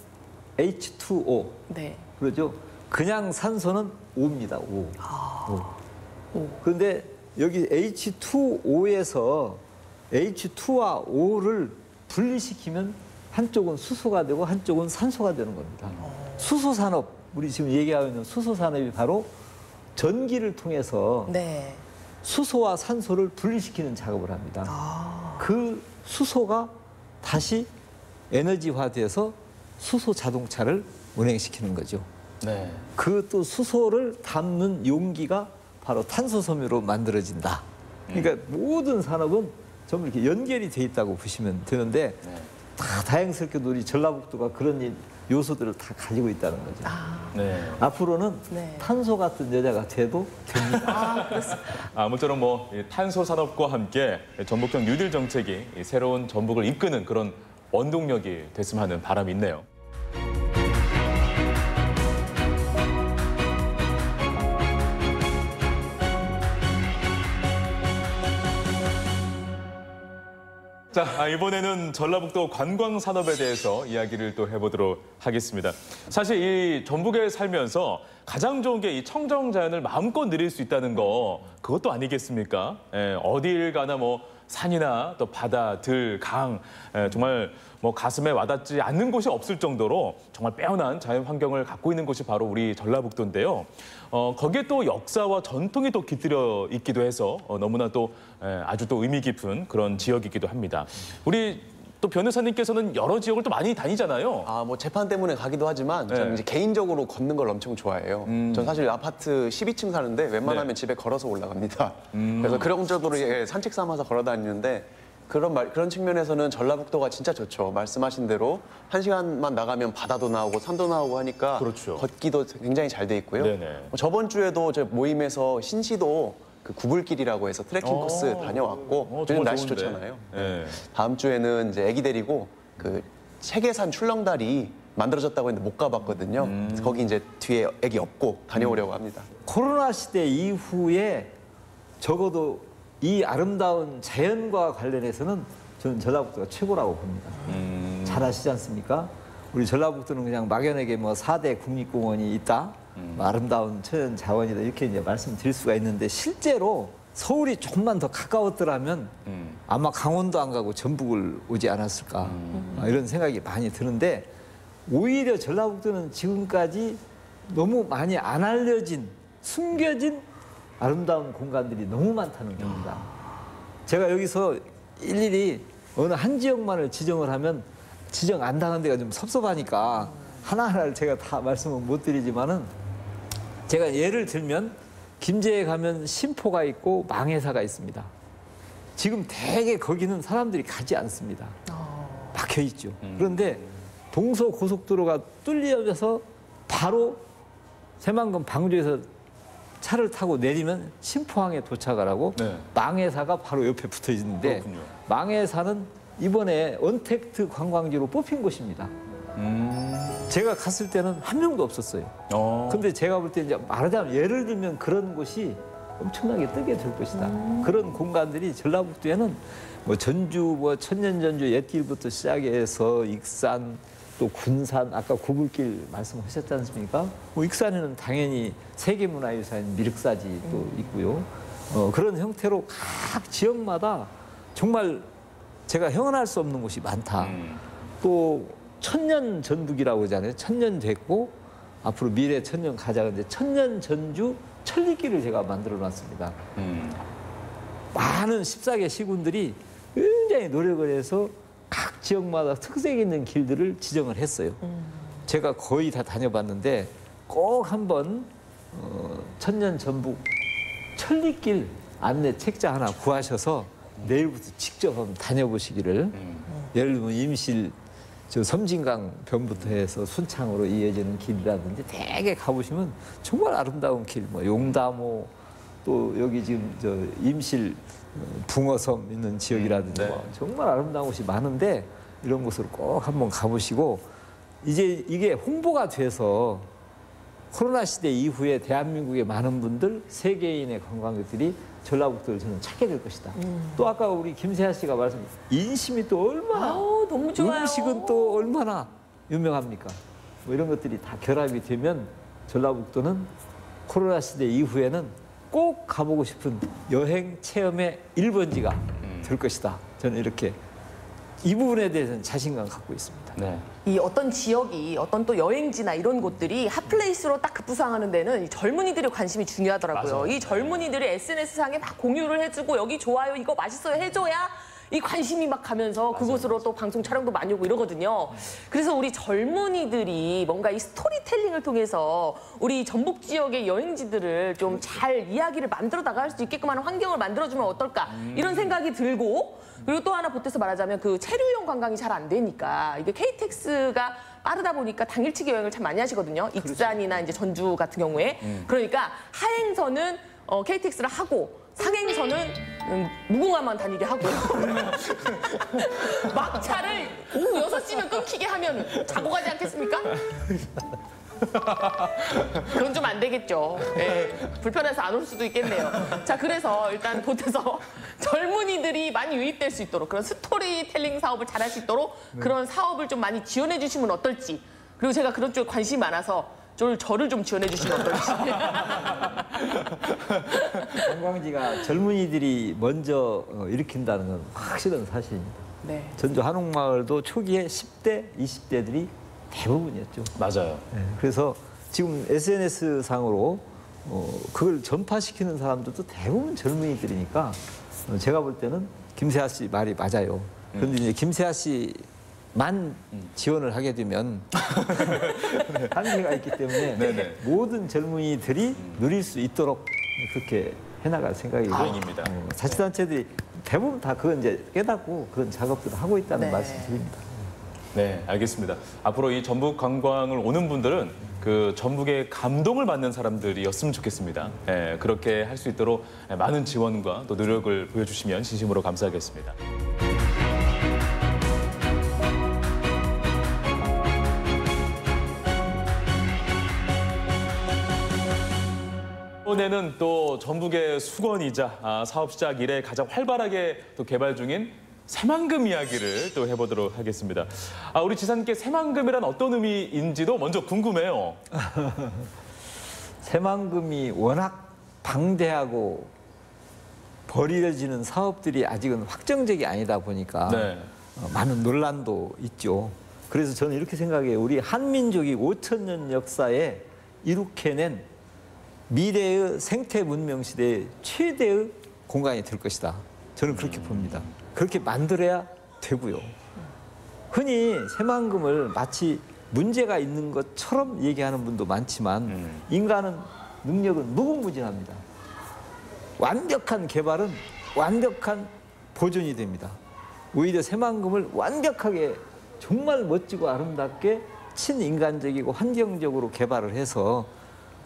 H2O 네. 그러죠. 그냥 산소는 O입니다. O. 그런데 여기 H2O에서 H2와 O를 분리시키면 한쪽은 수소가 되고 한쪽은 산소가 되는 겁니다. 수소 산업, 우리 지금 얘기하고 있는 수소 산업이 바로 전기를 통해서 네. 수소와 산소를 분리시키는 작업을 합니다. 그 수소가 다시 에너지화돼서 수소 자동차를 운행시키는 거죠. 네. 그 또 수소를 담는 용기가 바로 탄소 섬유로 만들어진다. 그러니까 모든 산업은 전부 이렇게 연결이 돼 있다고 보시면 되는데 다 다행스럽게도 우리 전라북도가 그런 요소들을 다 가지고 있다는 거죠. 네. 앞으로는 네. 탄소 같은 여자가 돼도 됩니다. 아무쪼록 뭐 탄소 산업과 함께 전북형 뉴딜 정책이 이 새로운 전북을 이끄는 그런 원동력이 됐으면 하는 바람이 있네요. 자, 이번에는 전라북도 관광 산업에 대해서 이야기를 또 해보도록 하겠습니다. 사실 이 전북에 살면서 가장 좋은 게 이 청정 자연을 마음껏 누릴 수 있다는 거 그것도 아니겠습니까? 어딜 가나 뭐 산이나 또 바다, 들, 강 정말 뭐 가슴에 와닿지 않는 곳이 없을 정도로 정말 빼어난 자연 환경을 갖고 있는 곳이 바로 우리 전라북도인데요. 거기에 또 역사와 전통이 또 깃들여 있기도 해서 너무나 또 아주 또 의미 깊은 그런 지역이기도 합니다. 우리 또 변호사님께서는 여러 지역을 또 많이 다니잖아요. 뭐 재판 때문에 가기도 하지만 저는 이제 개인적으로 걷는 걸 엄청 좋아해요. 전 사실 아파트 12층 사는데 웬만하면 집에 걸어서 올라갑니다. 그래서 그런 정도로 산책 삼아서 걸어 다니는데 그런 측면에서는 전라북도가 진짜 좋죠. 말씀하신 대로 1시간만 나가면 바다도 나오고 산도 나오고 하니까 그렇죠. 걷기도 굉장히 잘 돼 있고요. 네네. 저번 주에도 저 모임에서 신시도 그 구불길이라고 해서 트레킹 코스 다녀왔고 요즘 정말 날씨 좋은데. 좋잖아요. 네. 다음 주에는 이제 애기 데리고 그 세계산 출렁다리 만들어졌다고 했는데 못 가봤거든요. 그래서 거기 이제 뒤에 애기 업고 다녀오려고 합니다. 코로나 시대 이후에 적어도 이 아름다운 자연과 관련해서는 저는 전라북도가 최고라고 봅니다. 잘 아시지 않습니까? 우리 전라북도는 그냥 막연하게 뭐 4대 국립공원이 있다, 뭐 아름다운 천연 자원이다 이렇게 이제 말씀드릴 수가 있는데 실제로 서울이 조금만 더 가까웠더라면 아마 강원도 안 가고 전북을 오지 않았을까 이런 생각이 많이 드는데 오히려 전라북도는 지금까지 너무 많이 안 알려진 숨겨진 아름다운 공간들이 너무 많다는 겁니다. 제가 여기서 일일이 어느 한 지역만을 지정을 하면 지정 안 당한 데가 좀 섭섭하니까 하나하나를 제가 다 말씀은 못 드리지만은 제가 예를 들면 김제에 가면 신포가 있고 망해사가 있습니다. 지금 대개 거기는 사람들이 가지 않습니다. 막혀 있죠. 그런데 동서고속도로가 뚫려져서 바로 새만금 방주에서 차를 타고 내리면 신포항에 도착을 하고 네. 망해사가 바로 옆에 붙어 있는데 그렇군요. 망해사는 이번에 언택트 관광지로 뽑힌 곳입니다. 제가 갔을 때는 한 명도 없었어요. 근데 제가 볼 때 이제 말하자면 예를 들면 그런 곳이 엄청나게 뜨게 될 것이다. 그런 공간들이 전라북도에는 뭐 전주, 뭐 천년전주 옛길부터 시작해서 익산, 또 군산, 아까 구불길 말씀하셨지 않습니까? 뭐 익산에는 당연히 세계문화유산 미륵사지 또 있고요. 그런 형태로 각 지역마다 정말 제가 형언할 수 없는 곳이 많다. 또 천년 전북이라고 하잖아요. 천년 됐고 앞으로 미래 천년 가자. 근데 천년 전주 천리길을 제가 만들어 놨습니다. 많은 14개 시군들이 굉장히 노력을 해서 각 지역마다 특색 있는 길들을 지정을 했어요. 제가 거의 다 다녀봤는데 꼭 한번 천년 전북 천리길 안내 책자 하나 구하셔서 내일부터 직접 한번 다녀보시기를. 예를 들면 임실 저 섬진강 변부터 해서 순창으로 이어지는 길이라든지 대개 가보시면 정말 아름다운 길, 뭐 용담호 또 여기 지금 저 임실 붕어섬 있는 지역이라든지 네. 뭐 정말 아름다운 곳이 많은데 이런 곳으로 꼭 한번 가보시고 이제 이게 홍보가 돼서 코로나 시대 이후에 대한민국의 많은 분들 세계인의 관광객들이 전라북도를 저는 찾게 될 것이다. 또 아까 우리 김세아 씨가 말씀하신 인심이 또 얼마나 아우, 너무 좋아요. 음식은 또 얼마나 유명합니까? 뭐 이런 것들이 다 결합이 되면 전라북도는 코로나 시대 이후에는 꼭 가보고 싶은 여행 체험의 1번지가 될 것이다. 저는 이렇게 이 부분에 대해서는 자신감 갖고 있습니다. 네. 이 어떤 지역이 어떤 또 여행지나 이런 곳들이 핫플레이스로 딱 급부상하는 데는 이 젊은이들의 관심이 중요하더라고요. 맞아요. 이 젊은이들이 SNS상에 막 공유를 해주고 여기 좋아요, 이거 맛있어요 해줘야 이 관심이 막 가면서 그곳으로 또 방송 촬영도 많이 오고 이러거든요. 그래서 우리 젊은이들이 뭔가 이 스토리텔링을 통해서 우리 전북 지역의 여행지들을 좀 잘 이야기를 만들어 나갈 수 있게끔 하는 환경을 만들어주면 어떨까 이런 생각이 들고 그리고 또 하나 보태서 말하자면 그 체류용 관광이 잘 안 되니까 이게 KTX가 빠르다 보니까 당일치기 여행을 참 많이 하시거든요. 익산이나 이제 전주 같은 경우에. 그러니까 하행선은 KTX를 하고 상행선은 무궁화만 다니게 하고 막차를 오후 6시면 끊기게 하면 자고 가지 않겠습니까? 그건 좀 안 되겠죠. 예, 불편해서 안 올 수도 있겠네요. 자, 그래서 일단 보태서 젊은이들이 많이 유입될 수 있도록 그런 스토리텔링 사업을 잘할 수 있도록 그런 사업을 좀 많이 지원해 주시면 어떨지. 그리고 제가 그런 쪽에 관심이 많아서 저를 좀 지원해 주시면 어떨지. 관광지가 젊은이들이 먼저 일으킨다는 건 확실한 사실입니다. 네. 전주 한옥마을도 초기에 10대, 20대들이 대부분이었죠. 맞아요. 그래서 지금 SNS상으로 그걸 전파시키는 사람들도 대부분 젊은이들이니까 제가 볼 때는 김세아 씨 말이 맞아요. 그런데 이제 김세아 씨만 지원을 하게 되면 한계가 있기 때문에 네네. 모든 젊은이들이 누릴 수 있도록 그렇게 해나갈 생각이고 다행입니다. 자치단체들이 대부분 다 그건 이제 깨닫고 그런 작업들을 하고 있다는 네. 말씀드립니다. 네, 알겠습니다. 앞으로 이 전북 관광을 오는 분들은 그 전북의 감동을 받는 사람들이었으면 좋겠습니다. 예, 그렇게 할 수 있도록 많은 지원과 또 노력을 보여주시면 진심으로 감사하겠습니다. 이번에는 또 전북의 수건이자 사업 시작 이래 가장 활발하게 또 개발 중인 새만금 이야기를 또 해보도록 하겠습니다. 우리 지사님께 새만금이란 어떤 의미인지도 먼저 궁금해요. 새만금이 워낙 방대하고 벌이져지는 사업들이 아직은 확정적이 아니다 보니까 네. 많은 논란도 있죠. 그래서 저는 이렇게 생각해요. 우리 한민족이 5,000년 역사에 이룩해낸 미래의 생태 문명 시대의 최대의 공간이 될 것이다. 저는 그렇게 봅니다. 그렇게 만들어야 되고요. 흔히 새만금을 마치 문제가 있는 것처럼 얘기하는 분도 많지만 인간은 능력은 무궁무진합니다. 완벽한 개발은 완벽한 보존이 됩니다. 오히려 새만금을 완벽하게 정말 멋지고 아름답게 친인간적이고 환경적으로 개발을 해서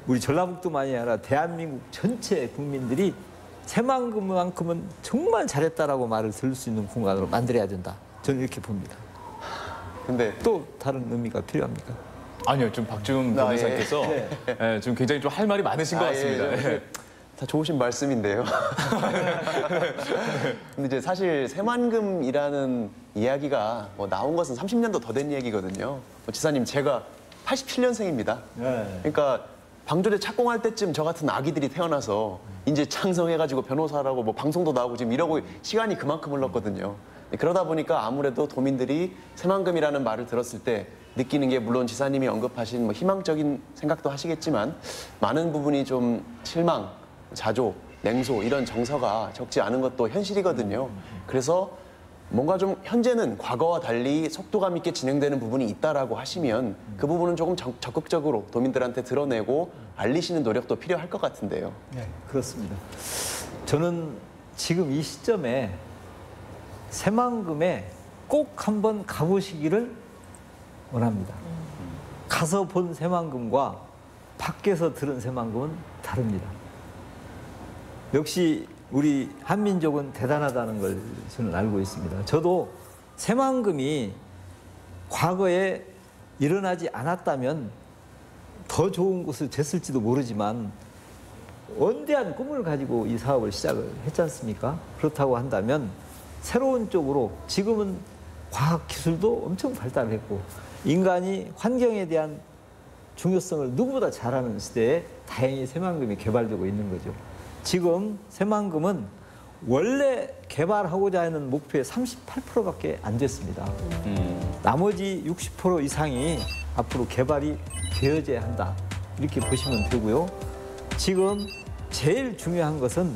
우리 전라북도만이 아니라 대한민국 전체 국민들이 새만금만큼은 정말 잘했다라고 말을 들을 수 있는 공간으로 만들어야 된다. 저는 이렇게 봅니다. 근데 또 다른 의미가 필요합니까? 아니요, 지금 박지훈 변호사님께서 예, 지금 굉장히 좀 할 말이 많으신 것 같습니다. 예. 다 좋으신 말씀인데요. 근데 이제 사실 새만금이라는 이야기가 나온 것은 30년도 더 된 얘기거든요. 지사님, 제가 87년생입니다. 그러니까 방조제 착공할 때쯤 저 같은 아기들이 태어나서 이제 창성해가지고 변호사라고 뭐 방송도 나오고 지금 이러고 시간이 그만큼 흘렀거든요. 그러다 보니까 아무래도 도민들이 새만금이라는 말을 들었을 때 느끼는 게 물론 지사님이 언급하신 뭐 희망적인 생각도 하시겠지만 많은 부분이 좀 실망, 자조, 냉소 이런 정서가 적지 않은 것도 현실이거든요. 그래서 뭔가 좀 현재는 과거와 달리 속도감 있게 진행되는 부분이 있다라고 하시면 그 부분은 조금 적극적으로 도민들한테 드러내고 알리시는 노력도 필요할 것 같은데요. 네, 그렇습니다. 저는 지금 이 시점에 새만금에 꼭 한번 가보시기를 원합니다. 가서 본 새만금과 밖에서 들은 새만금은 다릅니다. 역시 우리 한민족은 대단하다는 걸 저는 알고 있습니다. 저도 새만금이 과거에 일어나지 않았다면 더 좋은 곳을 됐을지도 모르지만 원대한 꿈을 가지고 이 사업을 시작을 했지 않습니까? 그렇다고 한다면 새로운 쪽으로 지금은 과학기술도 엄청 발달했고 인간이 환경에 대한 중요성을 누구보다 잘 아는 시대에 다행히 새만금이 개발되고 있는 거죠. 지금 새만금은 원래 개발하고자 하는 목표의 38%밖에 안 됐습니다. 나머지 60% 이상이 앞으로 개발이 되어져야 한다. 이렇게 보시면 되고요. 지금 제일 중요한 것은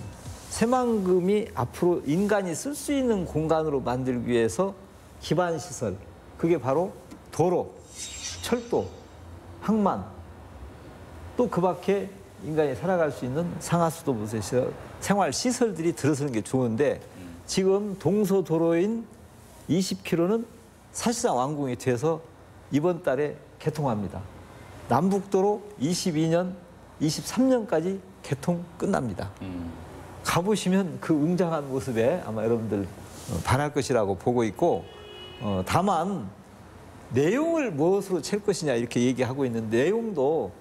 새만금이 앞으로 인간이 쓸 수 있는 공간으로 만들기 위해서 기반 시설, 그게 바로 도로, 철도, 항만, 또 그 밖에 인간이 살아갈 수 있는 상하수도부터 생활 시설들이 들어서는 게 좋은데 지금 동서도로인 20km는 사실상 완공이 돼서 이번 달에 개통합니다. 남북도로 22년, 23년까지 개통 끝납니다. 가보시면 그 웅장한 모습에 아마 여러분들 반할 것이라고 보고 있고 다만 내용을 무엇으로 챌 것이냐 이렇게 얘기하고 있는 내용도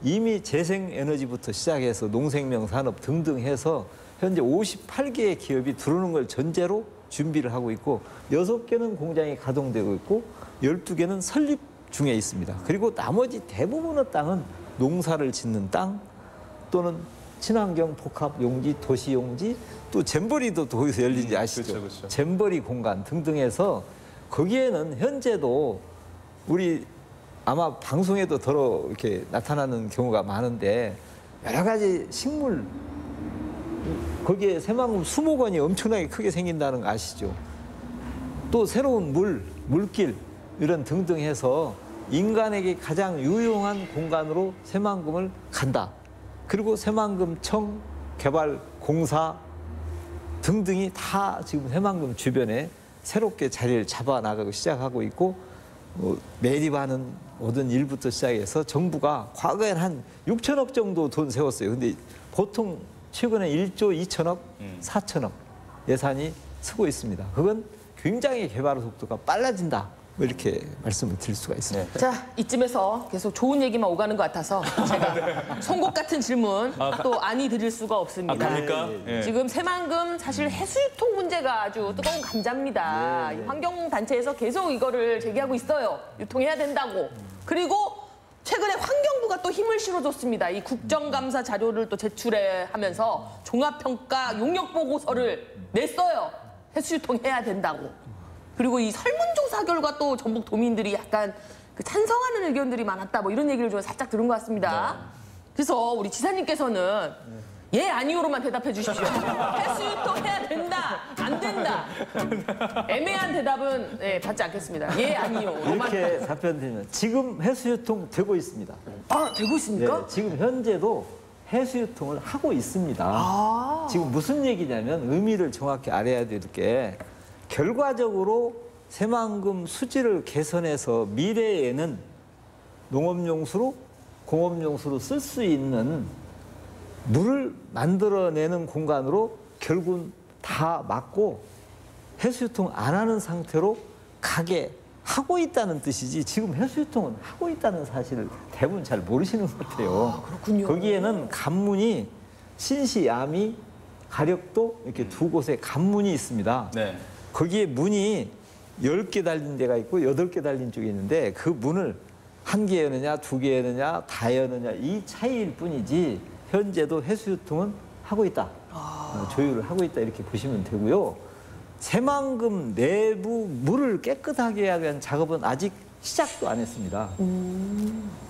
이미 재생에너지부터 시작해서 농생명 산업 등등 해서 현재 58개의 기업이 들어오는 걸 전제로 준비를 하고 있고 6개는 공장이 가동되고 있고 12개는 설립 중에 있습니다. 그리고 나머지 대부분의 땅은 농사를 짓는 땅 또는 친환경 복합 용지, 도시 용지 또 잼버리도 거기서 열린지 아시죠? 그렇죠. 잼버리 공간 등등 해서 거기에는 현재도 우리 아마 방송에도 더러 이렇게 나타나는 경우가 많은데 여러 가지 식물 거기에 새만금 수목원이 엄청나게 크게 생긴다는 거 아시죠? 또 새로운 물길 이런 등등 해서 인간에게 가장 유용한 공간으로 새만금을 간다. 그리고 새만금청, 개발공사 등등이 다 지금 새만금 주변에 새롭게 자리를 잡아나가고 시작하고 있고 매립하는 모든 일부터 시작해서 정부가 과거엔 한 6천억 정도 돈 세웠어요. 근데 보통 최근에 1조 2천억, 4천억 예산이 쓰고 있습니다. 그건 굉장히 개발 속도가 빨라진다. 뭐 이렇게 말씀을 드릴 수가 있습니다. 자, 이쯤에서 계속 좋은 얘기만 오가는 것 같아서 제가 송곳 같은 질문 또 아니 드릴 수가 없습니다. 갑니까? 예. 지금 새만금 사실 해수유통 문제가 아주 뜨거운 감자입니다. 이 환경단체에서 계속 이거를 제기하고 있어요. 유통해야 된다고. 그리고 최근에 환경부가 또 힘을 실어줬습니다. 이 국정감사 자료를 또 제출하면서 종합평가 용역보고서를 냈어요. 해수유통해야 된다고. 그리고 이 설문조사 결과 또 전북 도민들이 약간 그 찬성하는 의견들이 많았다. 뭐 이런 얘기를 좀 살짝 들은 것 같습니다. 그래서 우리 지사님께서는 예, 아니오로만 대답해 주십시오. 해수유통 해야 된다, 안 된다. 애매한 대답은 받지 않겠습니다. 예, 아니오로만. 이렇게 답변드리면 지금 해수유통 되고 있습니다. 아, 되고 있습니까? 네, 지금 현재도 해수유통을 하고 있습니다. 지금 무슨 얘기냐면 의미를 정확히 알아야 될 게 결과적으로 새만금 수질을 개선해서 미래에는 농업용수로 공업용수로 쓸 수 있는 물을 만들어내는 공간으로 결국은 다 막고 해수유통 안 하는 상태로 가게 하고 있다는 뜻이지 지금 해수유통은 하고 있다는 사실을 대부분 잘 모르시는 것 같아요. 그렇군요. 거기에는 관문이 신시, 야미, 가력도 이렇게 두 곳에 관문이 있습니다. 네. 거기에 문이 10개 달린 데가 있고 8개 달린 쪽이 있는데 그 문을 1개 여느냐 2개 여느냐 다 여느냐 이 차이일 뿐이지 현재도 해수유통은 하고 있다. 조율을 하고 있다 이렇게 보시면 되고요. 새만금 내부 물을 깨끗하게 하기 위한 작업은 아직 시작도 안 했습니다.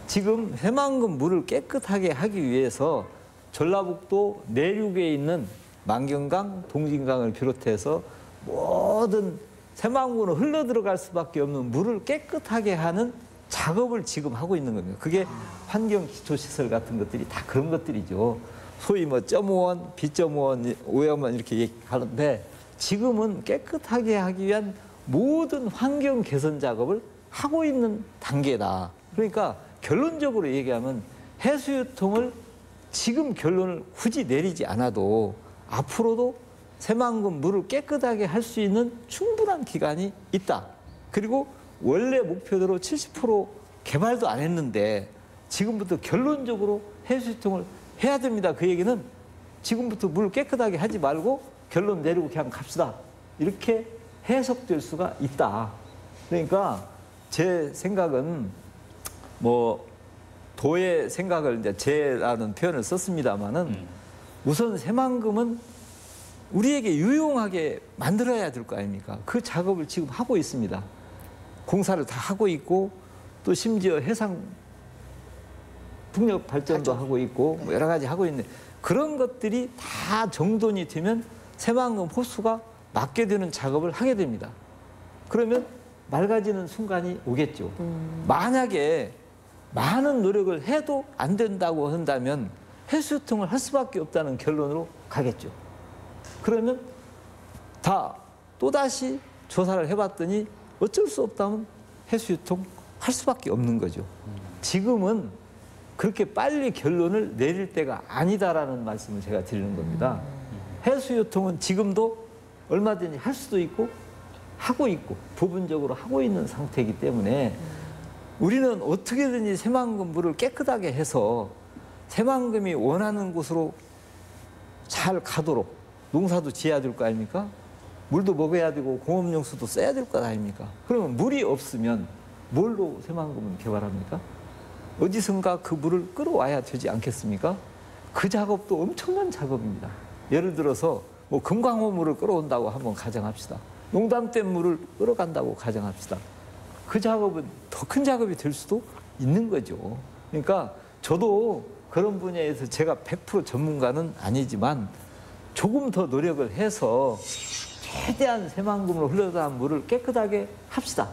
지금 새만금 물을 깨끗하게 하기 위해서 전라북도 내륙에 있는 만경강, 동진강을 비롯해서 모든 새만금으로 흘러 들어갈 수밖에 없는 물을 깨끗하게 하는 작업을 지금 하고 있는 겁니다. 그게 환경기초시설 같은 것들이 다 그런 것들이죠. 소위 뭐 점오원, 비점오원, 오염원 이렇게 얘기하는데 지금은 깨끗하게 하기 위한 모든 환경 개선 작업을 하고 있는 단계다. 그러니까 결론적으로 얘기하면 해수유통을 지금 결론을 굳이 내리지 않아도 앞으로도 새만금 물을 깨끗하게 할 수 있는 충분한 기간이 있다. 그리고 원래 목표대로 70% 개발도 안 했는데 지금부터 결론적으로 해수유통을 해야 됩니다. 그 얘기는 지금부터 물 깨끗하게 하지 말고 결론 내리고 그냥 갑시다. 이렇게 해석될 수가 있다. 그러니까 제 생각은 뭐 도의 생각을 이제 제라는 표현을 썼습니다만은 우선 새만금은 우리에게 유용하게 만들어야 될 거 아닙니까? 그 작업을 지금 하고 있습니다. 공사를 다 하고 있고 또 심지어 해상 풍력 발전도 하고 있고 뭐 여러 가지 하고 있는데 그런 것들이 다 정돈이 되면 새만금 호수가 막게 되는 작업을 하게 됩니다. 그러면 맑아지는 순간이 오겠죠. 만약에 많은 노력을 해도 안 된다고 한다면 해수유통을 할 수밖에 없다는 결론으로 가겠죠. 그러면 다 또다시 조사를 해봤더니 어쩔 수 없다면 해수유통 할 수밖에 없는 거죠. 지금은 그렇게 빨리 결론을 내릴 때가 아니다라는 말씀을 제가 드리는 겁니다. 해수유통은 지금도 얼마든지 할 수도 있고 하고 있고 부분적으로 하고 있는 상태이기 때문에 우리는 어떻게든지 새만금 물을 깨끗하게 해서 새만금이 원하는 곳으로 잘 가도록 농사도 지어야 될 거 아닙니까? 물도 먹어야 되고 공업용수도 써야 될 것 아닙니까? 그러면 물이 없으면 뭘로 새만금을 개발합니까? 어디선가 그 물을 끌어와야 되지 않겠습니까? 그 작업도 엄청난 작업입니다. 예를 들어서 뭐 금강호물을 끌어온다고 한번 가정합시다. 용담댐 물을 끌어간다고 가정합시다. 그 작업은 더 큰 작업이 될 수도 있는 거죠. 그러니까 저도 그런 분야에서 제가 100% 전문가는 아니지만 조금 더 노력을 해서 최대한 새만금으로 흘러가는 물을 깨끗하게 합시다.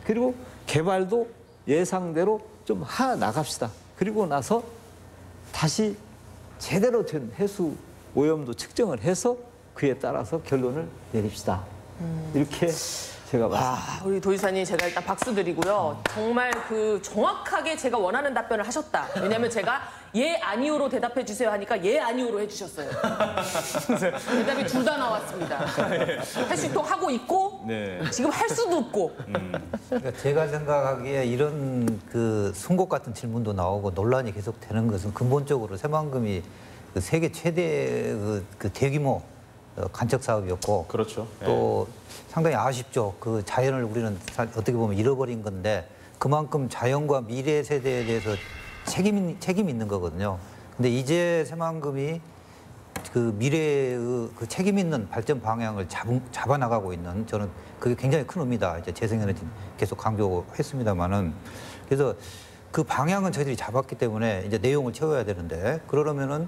그리고 개발도 예상대로 좀 나갑시다. 그리고 나서 다시 제대로 된 해수 오염도 측정을 해서 그에 따라서 결론을 내립시다. 이렇게 제가 봤습니다. 우리 도지사님 제가 일단 박수 드리고요. 정말 그 정확하게 제가 원하는 답변을 하셨다. 왜냐하면 제가 예 아니오로 대답해 주세요 하니까 예 아니오로 해주셨어요. 대답이 둘 다 나왔습니다. 해수유통 하고 있고 지금 할 수도 없고. 그러니까 제가 생각하기에 이런 그 송곳 같은 질문도 나오고 논란이 계속 되는 것은 근본적으로 새만금이 그 세계 최대 그 대규모 간척 사업이었고 그렇죠. 또 상당히 아쉽죠. 그 자연을 우리는 어떻게 보면 잃어버린 건데 그만큼 자연과 미래 세대에 대해서 책임 있는 거거든요. 근데 이제 새만금이 그 미래의 그 책임 있는 발전 방향을 잡아 나가고 있는 저는 그게 굉장히 큰 의미다. 이제 재생에너지 계속 강조했습니다만은 그래서 그 방향은 저희들이 잡았기 때문에 이제 내용을 채워야 되는데 그러려면은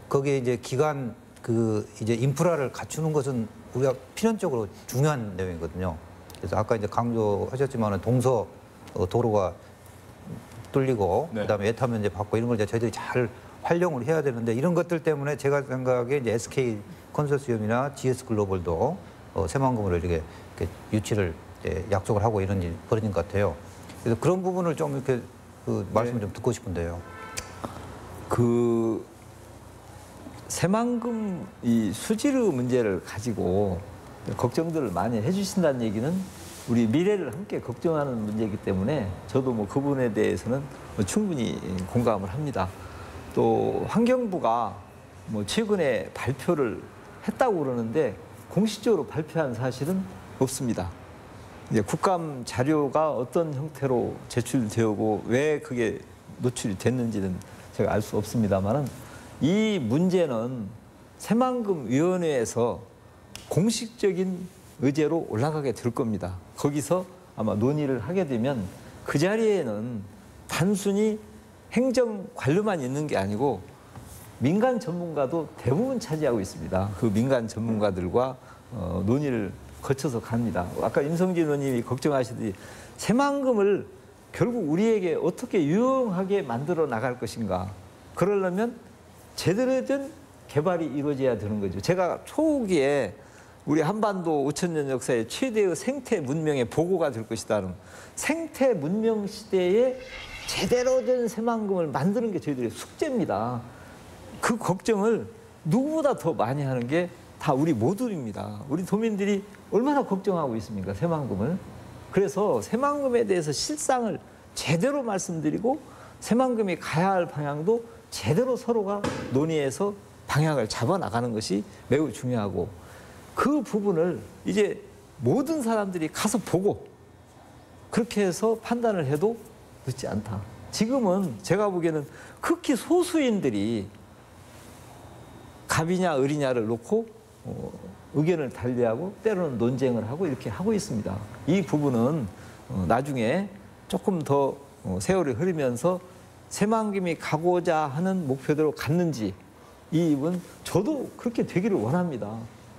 거기에 이제 기간 그 이제 인프라를 갖추는 것은 우리가 필연적으로 중요한 내용이거든요. 그래서 아까 이제 강조하셨지만은 동서 도로가 뚫리고 그다음에 예타 면제 받고 이런 걸 이제 저희들이 잘 활용을 해야 되는데 이런 것들 때문에 제가 생각에 이제 SK 컨소시엄이나 GS 글로벌도 새만금으로 이렇게 유치를 약속을 하고 이런 일이 벌어진 것 같아요. 그래서 그런 부분을 좀 이렇게 그 말씀을 좀 듣고 싶은데요. 그 새만금 이 수지르 문제를 가지고 걱정들을 많이 해주신다는 얘기는 우리 미래를 함께 걱정하는 문제이기 때문에 저도 뭐 그 부분에 대해서는 충분히 공감을 합니다. 또 환경부가 뭐 최근에 발표를 했다고 그러는데 공식적으로 발표한 사실은 없습니다. 이제 국감 자료가 어떤 형태로 제출되고 왜 그게 노출이 됐는지는 제가 알 수 없습니다만은 이 문제는 새만금 위원회에서 공식적인 의제로 올라가게 될 겁니다. 거기서 아마 논의를 하게 되면 그 자리에는 단순히 행정 관료만 있는 게 아니고 민간 전문가도 대부분 차지하고 있습니다. 그 민간 전문가들과 논의를 거쳐서 갑니다. 아까 임성진 의원님이 걱정하시듯이 새만금을 결국 우리에게 어떻게 유용하게 만들어 나갈 것인가. 그러려면 제대로 된 개발이 이루어져야 되는 거죠. 제가 초기에 우리 한반도 5,000년 역사의 최대의 생태 문명의 보고가 될 것이다는 생태 문명 시대에 제대로 된 새만금을 만드는 게 저희들의 숙제입니다. 그 걱정을 누구보다 더 많이 하는 게 다 우리 모두입니다. 우리 도민들이 얼마나 걱정하고 있습니까? 새만금을. 그래서 새만금에 대해서 실상을 제대로 말씀드리고 새만금이 가야 할 방향도 제대로 서로가 논의해서 방향을 잡아나가는 것이 매우 중요하고 그 부분을 이제 모든 사람들이 가서 보고 그렇게 해서 판단을 해도 늦지 않다. 지금은 제가 보기에는 극히 소수인들이 갑이냐 을이냐를 놓고 의견을 달리하고 때로는 논쟁을 하고 이렇게 하고 있습니다. 이 부분은 나중에 조금 더 세월이 흐르면서 새만금이 가고자 하는 목표대로 갔는지 이 부분 저도 그렇게 되기를 원합니다.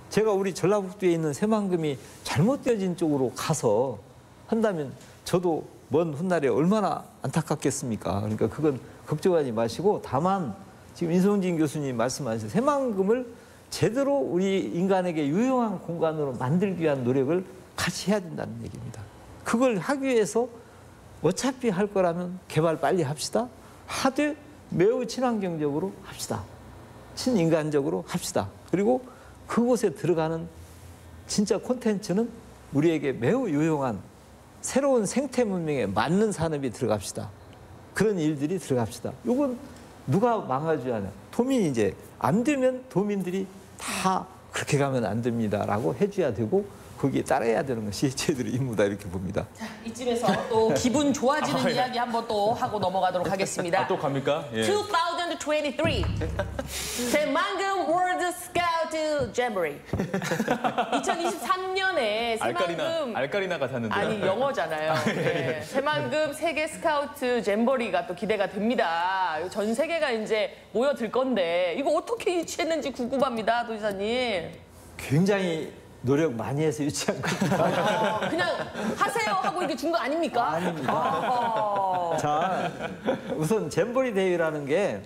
제가 우리 전라북도에 있는 새만금이 잘못되어진 쪽으로 가서 한다면 저도 먼 훗날에 얼마나 안타깝겠습니까? 그러니까 그건 걱정하지 마시고 다만 지금 인성진 교수님 말씀하신 새만금을 제대로 우리 인간에게 유용한 공간으로 만들기 위한 노력을 같이 해야 된다는 얘기입니다. 그걸 하기 위해서 어차피 할 거라면 개발 빨리 합시다. 하되 매우 친환경적으로 합시다. 친인간적으로 합시다. 그리고 그곳에 들어가는 진짜 콘텐츠는 우리에게 매우 유용한 새로운 생태 문명에 맞는 산업이 들어갑시다. 그런 일들이 들어갑시다. 이건 누가 막아줘야 하냐. 도민이 이제 안 되면 도민들이 다 그렇게 가면 안 됩니다라고 해줘야 되고 거기에 따라야 되는 것이 저희들의 임무다 이렇게 봅니다. 자, 이쯤에서 또 기분 좋아지는 이야기 한번 또 하고 넘어가도록 하겠습니다. 또 갑니까? 예. 2023 새만금 월드 스카우트 잼버리 2023년에 새만금 알까리나 같았는데. 아니 영어잖아요. 네. 새만금 세계 스카우트 잼버리가 또 기대가 됩니다. 전 세계가 이제 모여들 건데 이거 어떻게 유치했는지 궁금합니다, 도지사님. 굉장히 노력 많이 해서 유치한 겁니다. 그냥 하세요 하고 이렇게 준 거 아닙니까? 아닙니다. 자, 우선 잼버리 대회라는 게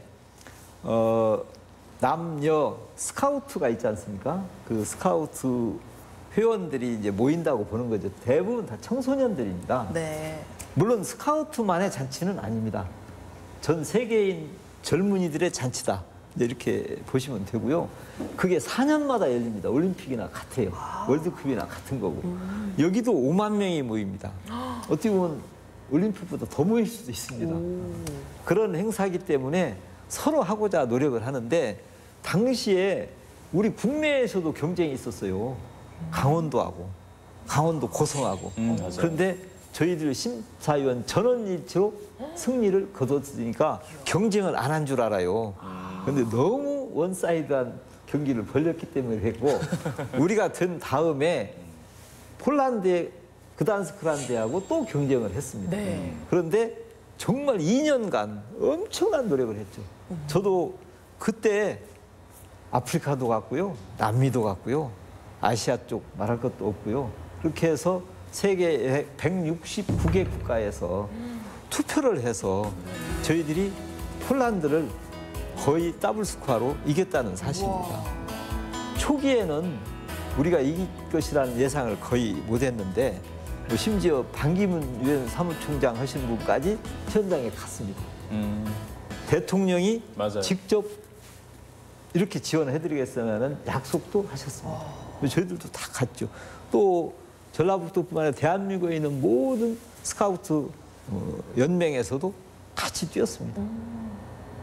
남녀 스카우트가 있지 않습니까? 그 스카우트 회원들이 이제 모인다고 보는 거죠. 대부분 다 청소년들입니다. 네. 물론 스카우트만의 잔치는 아닙니다. 전 세계인 젊은이들의 잔치다. 이렇게 보시면 되고요. 그게 4년마다 열립니다. 올림픽이나 같아요. 월드컵이나 같은 거고. 여기도 5만 명이 모입니다. 어떻게 보면 올림픽보다 더 모일 수도 있습니다. 그런 행사이기 때문에 서로 하고자 노력을 하는데 당시에 우리 국내에서도 경쟁이 있었어요. 강원도하고 강원도 고성하고. 그런데 저희들 심사위원 전원일치로 승리를 거뒀으니까 경쟁을 안 한 줄 알아요. 그런데 너무 원사이드한 경기를 벌렸기 때문에 했고 우리가 된 다음에 폴란드의 그단스크란데하고 또 경쟁을 했습니다. 네. 그런데 정말 2년간 엄청난 노력을 했죠. 저도 그때 아프리카도 갔고요. 남미도 갔고요. 아시아 쪽 말할 것도 없고요. 그렇게 해서 세계 169개 국가에서 투표를 해서 저희들이 폴란드를 거의 더블 스코어로 이겼다는 사실입니다. 초기에는 우리가 이길 것이라는 예상을 거의 못했는데 심지어 반기문 유엔 사무총장 하신 분까지 현장에 갔습니다. 대통령이 맞아요. 직접 이렇게 지원해드리겠다는 약속도 하셨습니다. 저희들도 다 갔죠. 또 전라북도뿐만 아니라 대한민국에 있는 모든 스카우트 연맹에서도 같이 뛰었습니다.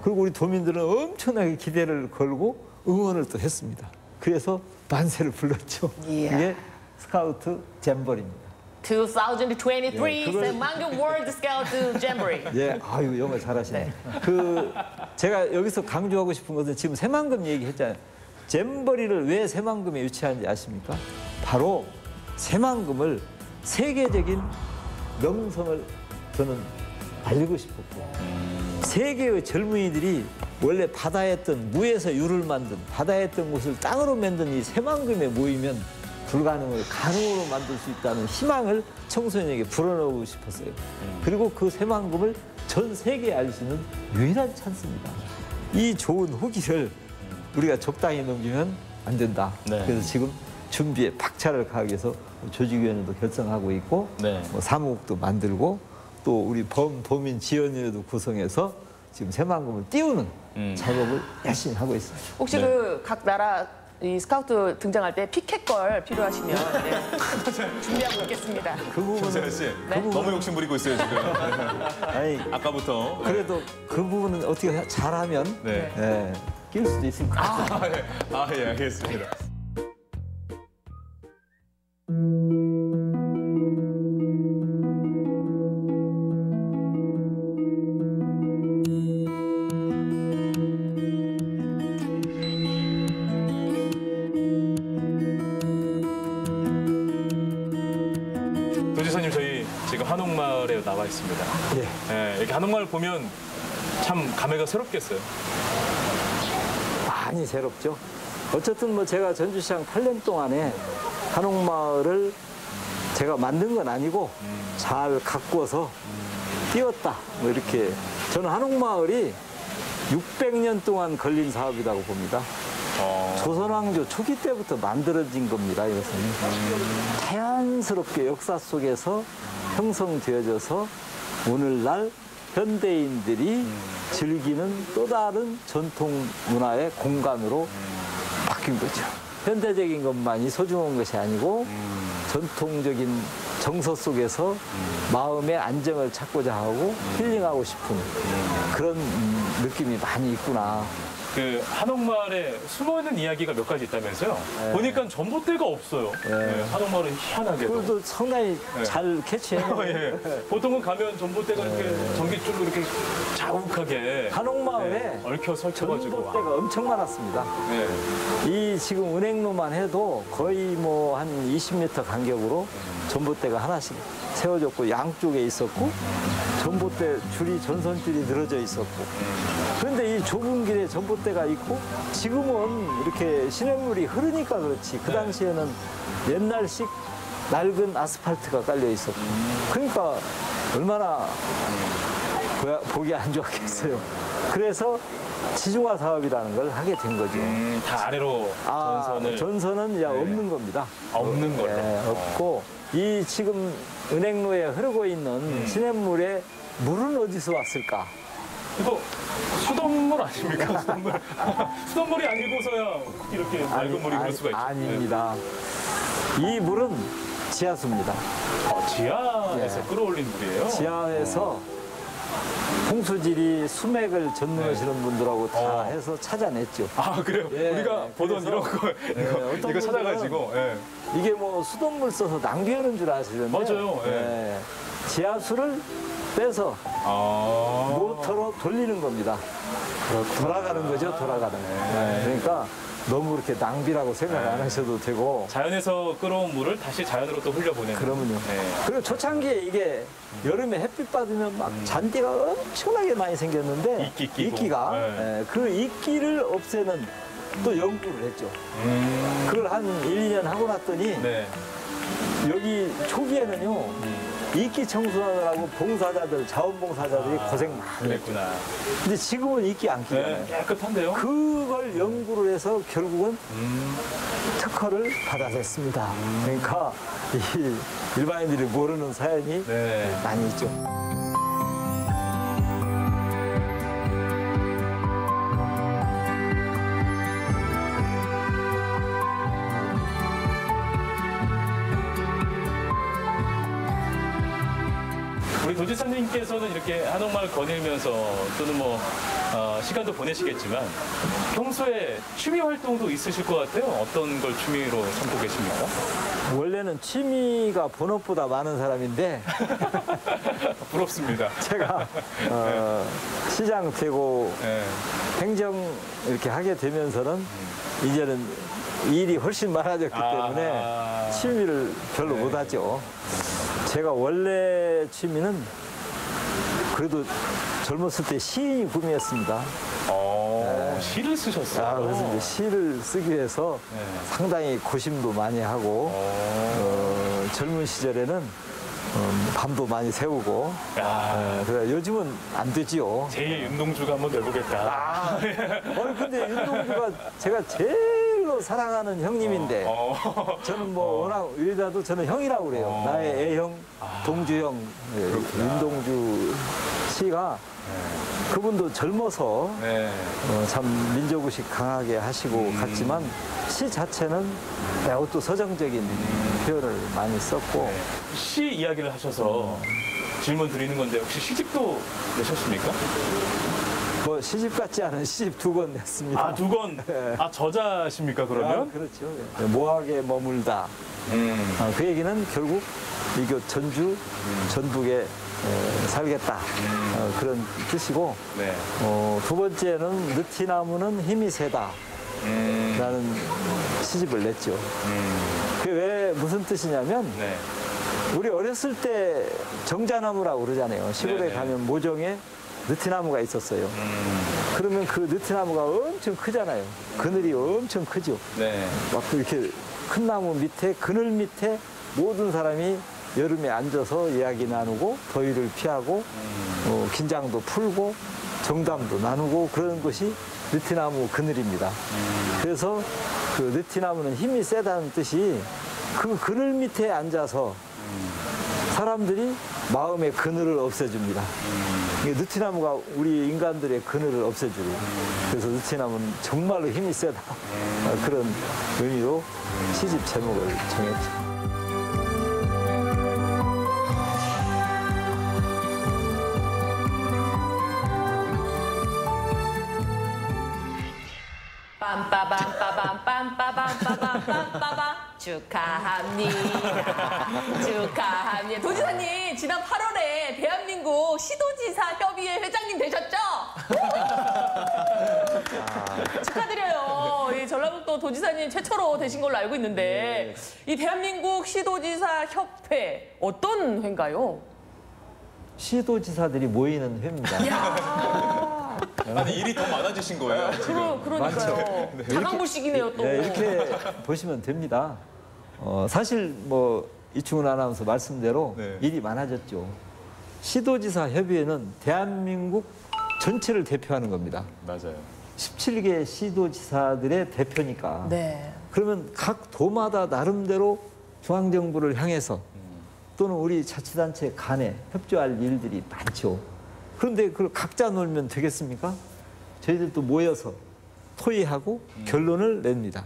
그리고 우리 도민들은 엄청나게 기대를 걸고 응원을 또 했습니다. 그래서 만세를 불렀죠. 그게 스카우트 잼버리입니다. 2023 예, 그걸- 새만금 월드 스카우트 잼버리. 예, 아유 영어 잘하시네. 그 제가 여기서 강조하고 싶은 것은 지금 새만금 얘기했잖아요. 잼버리를 왜 새만금에 유치하는지 아십니까? 바로 새만금을 세계적인 명성을 저는 알리고 싶었고 세계의 젊은이들이 원래 바다에 있던 무에서 유를 만든 바다에 있던 곳을 땅으로 만든 이 새만금에 모이면 불가능을 가능으로 만들 수 있다는 희망을 청소년에게 불어넣고 싶었어요. 그리고 그 새만금을 전 세계에 알릴 수 있는 유일한 찬스입니다. 이 좋은 후기를 우리가 적당히 넘기면 안 된다. 네. 그래서 지금 준비에 박차를 가하기 위해서 조직위원회도 결성하고 있고 네. 뭐 사무국도 만들고 또 우리 범인 지원위원회도 구성해서 지금 새만금을 띄우는 작업을 열심히 하고 있습니다. 혹시 네. 그 각 나라 이 스카우트 등장할 때 피켓걸 필요하시면 네. 준비하고 있겠습니다. 그 부분은 정세현 씨, 너무 욕심 부리고 있어요 지금. 아니 아까부터. 그래도 그 부분은 어떻게 잘하면 네. 예, 낄 수도 있을 것 같아요. 예, 알겠습니다. 도지사님, 저희 지금 한옥마을에 나와 있습니다. 예. 이렇게 한옥마을 보면 참 감회가 새롭겠어요. 많이 새롭죠. 어쨌든 뭐 제가 전주시장 8년 동안에 한옥마을을 제가 만든 건 아니고 잘 가꾸어서 띄웠다. 뭐 이렇게 저는 한옥마을이 600년 동안 걸린 사업이라고 봅니다. 조선왕조 초기 때부터 만들어진 겁니다. 이것은 자연스럽게 역사 속에서 형성되어져서 오늘날 현대인들이 즐기는 또 다른 전통 문화의 공간으로 바뀐 거죠. 현대적인 것만이 소중한 것이 아니고 전통적인 정서 속에서 마음의 안정을 찾고자 하고 힐링하고 싶은 그런 느낌이 많이 있구나. 그 한옥마을에 숨어있는 이야기가 몇 가지 있다면서요? 보니까 전봇대가 없어요. 네, 한옥마을은 희한하게도. 그것도 상당히 네. 잘 캐치해요. 예. 보통은 가면 전봇대가 이렇게 전깃줄로 이렇게 자욱하게 한옥마을에 얽혀 설쳐가지고. 전봇대가 엄청 많았습니다. 네. 이 지금 은행로만 해도 거의 뭐 한 20m 간격으로 전봇대가 하나씩 세워졌고 양쪽에 있었고 전봇대 줄이 전선줄이 늘어져 있었고 그런데 이 좁은 길에 전봇대가 있고 지금은 이렇게 시냇물이 흐르니까 그렇지 그 당시에는 옛날식 낡은 아스팔트가 깔려 있었고 그러니까 얼마나 보기 안 좋았겠어요. 그래서 지중화 사업이라는 걸 하게 된 거죠. 다 아래로 전선을. 전선은 없는 겁니다. 없는 걸로. 없고 이 지금 은행로에 흐르고 있는 시냇물에 물은 어디서 왔을까? 이거 수돗물 아닙니까? 수돗물. 수돗물이 아니고서야 이렇게 맑은 물이 흐를 수가 있죠. 아닙니다. 이 물은 지하수입니다. 지하에서 끌어올린 물이에요? 지하에서 홍수질이 수맥을 전문하시는 분들하고 다 해서 찾아냈죠. 아, 그래요? 예, 우리가 보던 그래서, 이런 거, 어떤 이거 찾아가지고. 예. 이게 뭐 수돗물 써서 낭비하는 줄 아시는데 맞아요. 지하수를 빼서 모터로 돌리는 겁니다. 돌아가는 거죠, 돌아가는. 그러니까 너무 그렇게 낭비라고 생각 안 하셔도 되고. 자연에서 끌어온 물을 다시 자연으로 또 흘려보내는. 그러면요. 네. 그리고 초창기에 이게 여름에 햇빛 받으면 막 잔디가 엄청나게 많이 생겼는데 이끼 끼고. 이끼가 네. 그 이끼를 없애는 또 연구를 했죠. 그걸 한 1, 2년 하고 났더니 네. 여기 초기에는요. 이끼 청소하느라고 봉사자들, 자원봉사자들이 고생 많이 했죠. 그랬구나. 근데 지금은 이끼 안 끼잖아요. 네, 깨끗한데요? 그걸 연구를 해서 결국은 특허를 받아냈습니다. 그러니까 이 일반인들이 모르는 사연이 네. 많이 있죠. 우리 도지사님께서는 이렇게 한옥마을 거닐면서 또는 뭐 시간도 보내시겠지만 평소에 취미 활동도 있으실 것 같아요. 어떤 걸 취미로 삼고 계십니까? 원래는 취미가 본업보다 많은 사람인데 부럽습니다. 제가 시장 되고 네. 행정 이렇게 하게 되면서는 이제는 일이 훨씬 많아졌기 때문에 취미를 별로 못 하죠. 제가 원래 취미는 그래도 젊었을 때 시인이 꿈이었습니다. 시를 쓰셨어요. 그래서 이제 시를 쓰기 위해서 상당히 고심도 많이 하고 젊은 시절에는 밤도 많이 새우고 그래 요즘은 안 되지요. 제2윤동주가 한번 내보겠다. 근데 윤동주가 제가 제일로 사랑하는 형님인데 저는 뭐 워낙 위에다도 저는 형이라고 그래요. 나의 애형, 동주형 윤동주 씨가 그분도 젊어서 참 민족의식 강하게 하시고 갔지만 시 자체는 매우 또 서정적인 표현을 많이 썼고 시 이야기를 하셔서 질문 드리는 건데 혹시 시집도 내셨습니까? 뭐 시집 같지 않은 시집 2권 냈습니다. 2권? 저자십니까 그러면? 그렇죠. 모하게 머물다. 그 얘기는 결국 이교 전주, 전북에 살겠다. 그런 뜻이고 두 번째는 느티나무는 힘이 세다. 라는 시집을 냈죠. 그게 왜 무슨 뜻이냐면 우리 어렸을 때 정자나무라고 그러잖아요. 시골에 가면 모종에 느티나무가 있었어요. 그러면 그 느티나무가 엄청 크잖아요. 그늘이 엄청 크죠. 막 이렇게 큰 나무 밑에 그늘 밑에 모든 사람이 여름에 앉아서 이야기 나누고 더위를 피하고 긴장도 풀고 정담도 나누고 그러는 것이 느티나무 그늘입니다. 그래서 그 느티나무는 힘이 세다는 뜻이 그 그늘 밑에 앉아서 사람들이 마음의 그늘을 없애줍니다. 느티나무가 우리 인간들의 그늘을 없애주고 그래서 느티나무는 정말로 힘이 세다. 그런 의미로 시집 제목을 정했죠. 빰빠밤빠밤빰빠밤빠밤빰빠밤 축하합니다. 축하합니다. 도지사님 지난 8월에 대한민국 시도지사 협의회 회장님 되셨죠? 축하드려요. 이 전라북도 도지사님 최초로 되신 걸로 알고 있는데 이 대한민국 시도지사 협회 어떤 회인가요? 시도지사들이 모이는 회입니다. 아니 일이 더 많아지신 거예요? 그러니까요. 자강불식이네요 또. 이렇게 보시면 됩니다. 사실 뭐 이충훈 아나운서 말씀대로 일이 많아졌죠. 시도지사 협의회는 대한민국 전체를 대표하는 겁니다. 맞아요. 17개 시도지사들의 대표니까. 그러면 각 도마다 나름대로 중앙정부를 향해서 또는 우리 자치단체 간에 협조할 일들이 많죠. 그런데 그걸 각자 놀면 되겠습니까? 저희들도 모여서 토의하고 결론을 냅니다.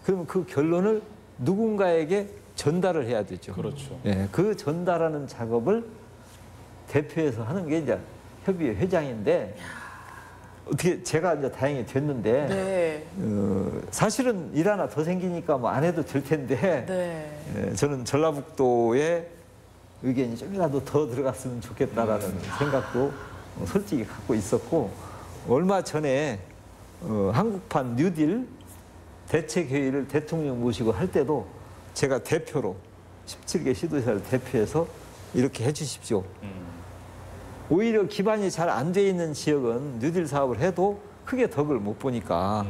그러면 그 결론을 누군가에게 전달을 해야 되죠. 그렇죠. 그 전달하는 작업을 대표해서 하는 게 이제 협의회 회장인데 어떻게 제가 이제 다행히 됐는데 사실은 일 하나 더 생기니까 뭐 안 해도 될 텐데 저는 전라북도의 의견이 좀이라도 더 들어갔으면 좋겠다라는 생각도 솔직히 갖고 있었고 얼마 전에 한국판 뉴딜 대책회의를 대통령 모시고 할 때도 제가 대표로 17개 시도지사를 대표해서 이렇게 해주십시오. 오히려 기반이 잘 안 돼 있는 지역은 뉴딜 사업을 해도 크게 덕을 못 보니까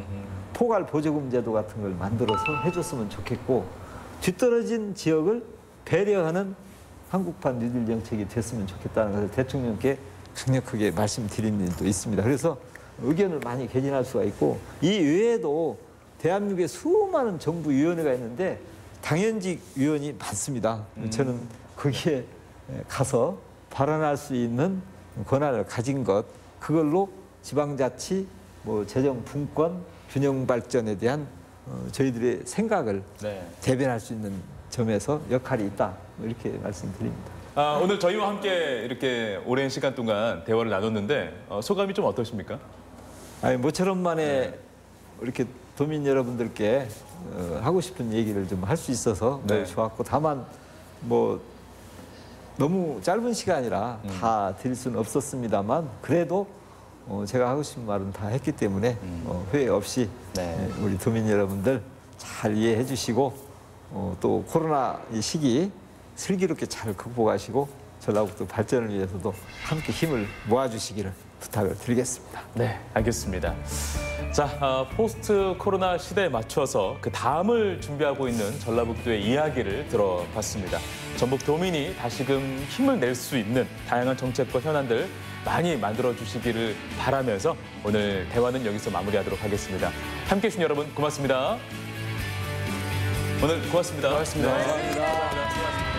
포괄 보조금 제도 같은 걸 만들어서 해줬으면 좋겠고 뒤떨어진 지역을 배려하는 한국판 뉴딜 정책이 됐으면 좋겠다는 것을 대통령께 강력하게 말씀드린 일도 있습니다. 그래서 의견을 많이 개진할 수가 있고 이 외에도 대한민국에 수많은 정부위원회가 있는데 당연직 위원이 많습니다. 저는 거기에 가서 발언할 수 있는 권한을 가진 것 그걸로 지방자치, 뭐 재정 분권, 균형 발전에 대한 저희들의 생각을 대변할 수 있는 점에서 역할이 있다. 이렇게 말씀드립니다. 오늘 저희와 함께 이렇게 오랜 시간 동안 대화를 나눴는데 소감이 좀 어떠십니까? 모처럼 만에 이렇게 도민 여러분들께 하고 싶은 얘기를 좀 할 수 있어서 매우 좋았고 다만 뭐 너무 짧은 시간이라 다 드릴 수는 없었습니다만 그래도 제가 하고 싶은 말은 다 했기 때문에 후회 없이 우리 도민 여러분들 잘 이해해 주시고 또 코로나 이 시기 슬기롭게 잘 극복하시고 전라북도 발전을 위해서도 함께 힘을 모아주시기를 부탁을 드리겠습니다. 네, 알겠습니다. 자, 포스트 코로나 시대에 맞춰서 그 다음을 준비하고 있는 전라북도의 이야기를 들어봤습니다. 전북 도민이 다시금 힘을 낼 수 있는 다양한 정책과 현안들 많이 만들어 주시기를 바라면서 오늘 대화는 여기서 마무리하도록 하겠습니다. 함께해 주신 여러분 고맙습니다. 오늘 고맙습니다. 고맙습니다. 고맙습니다.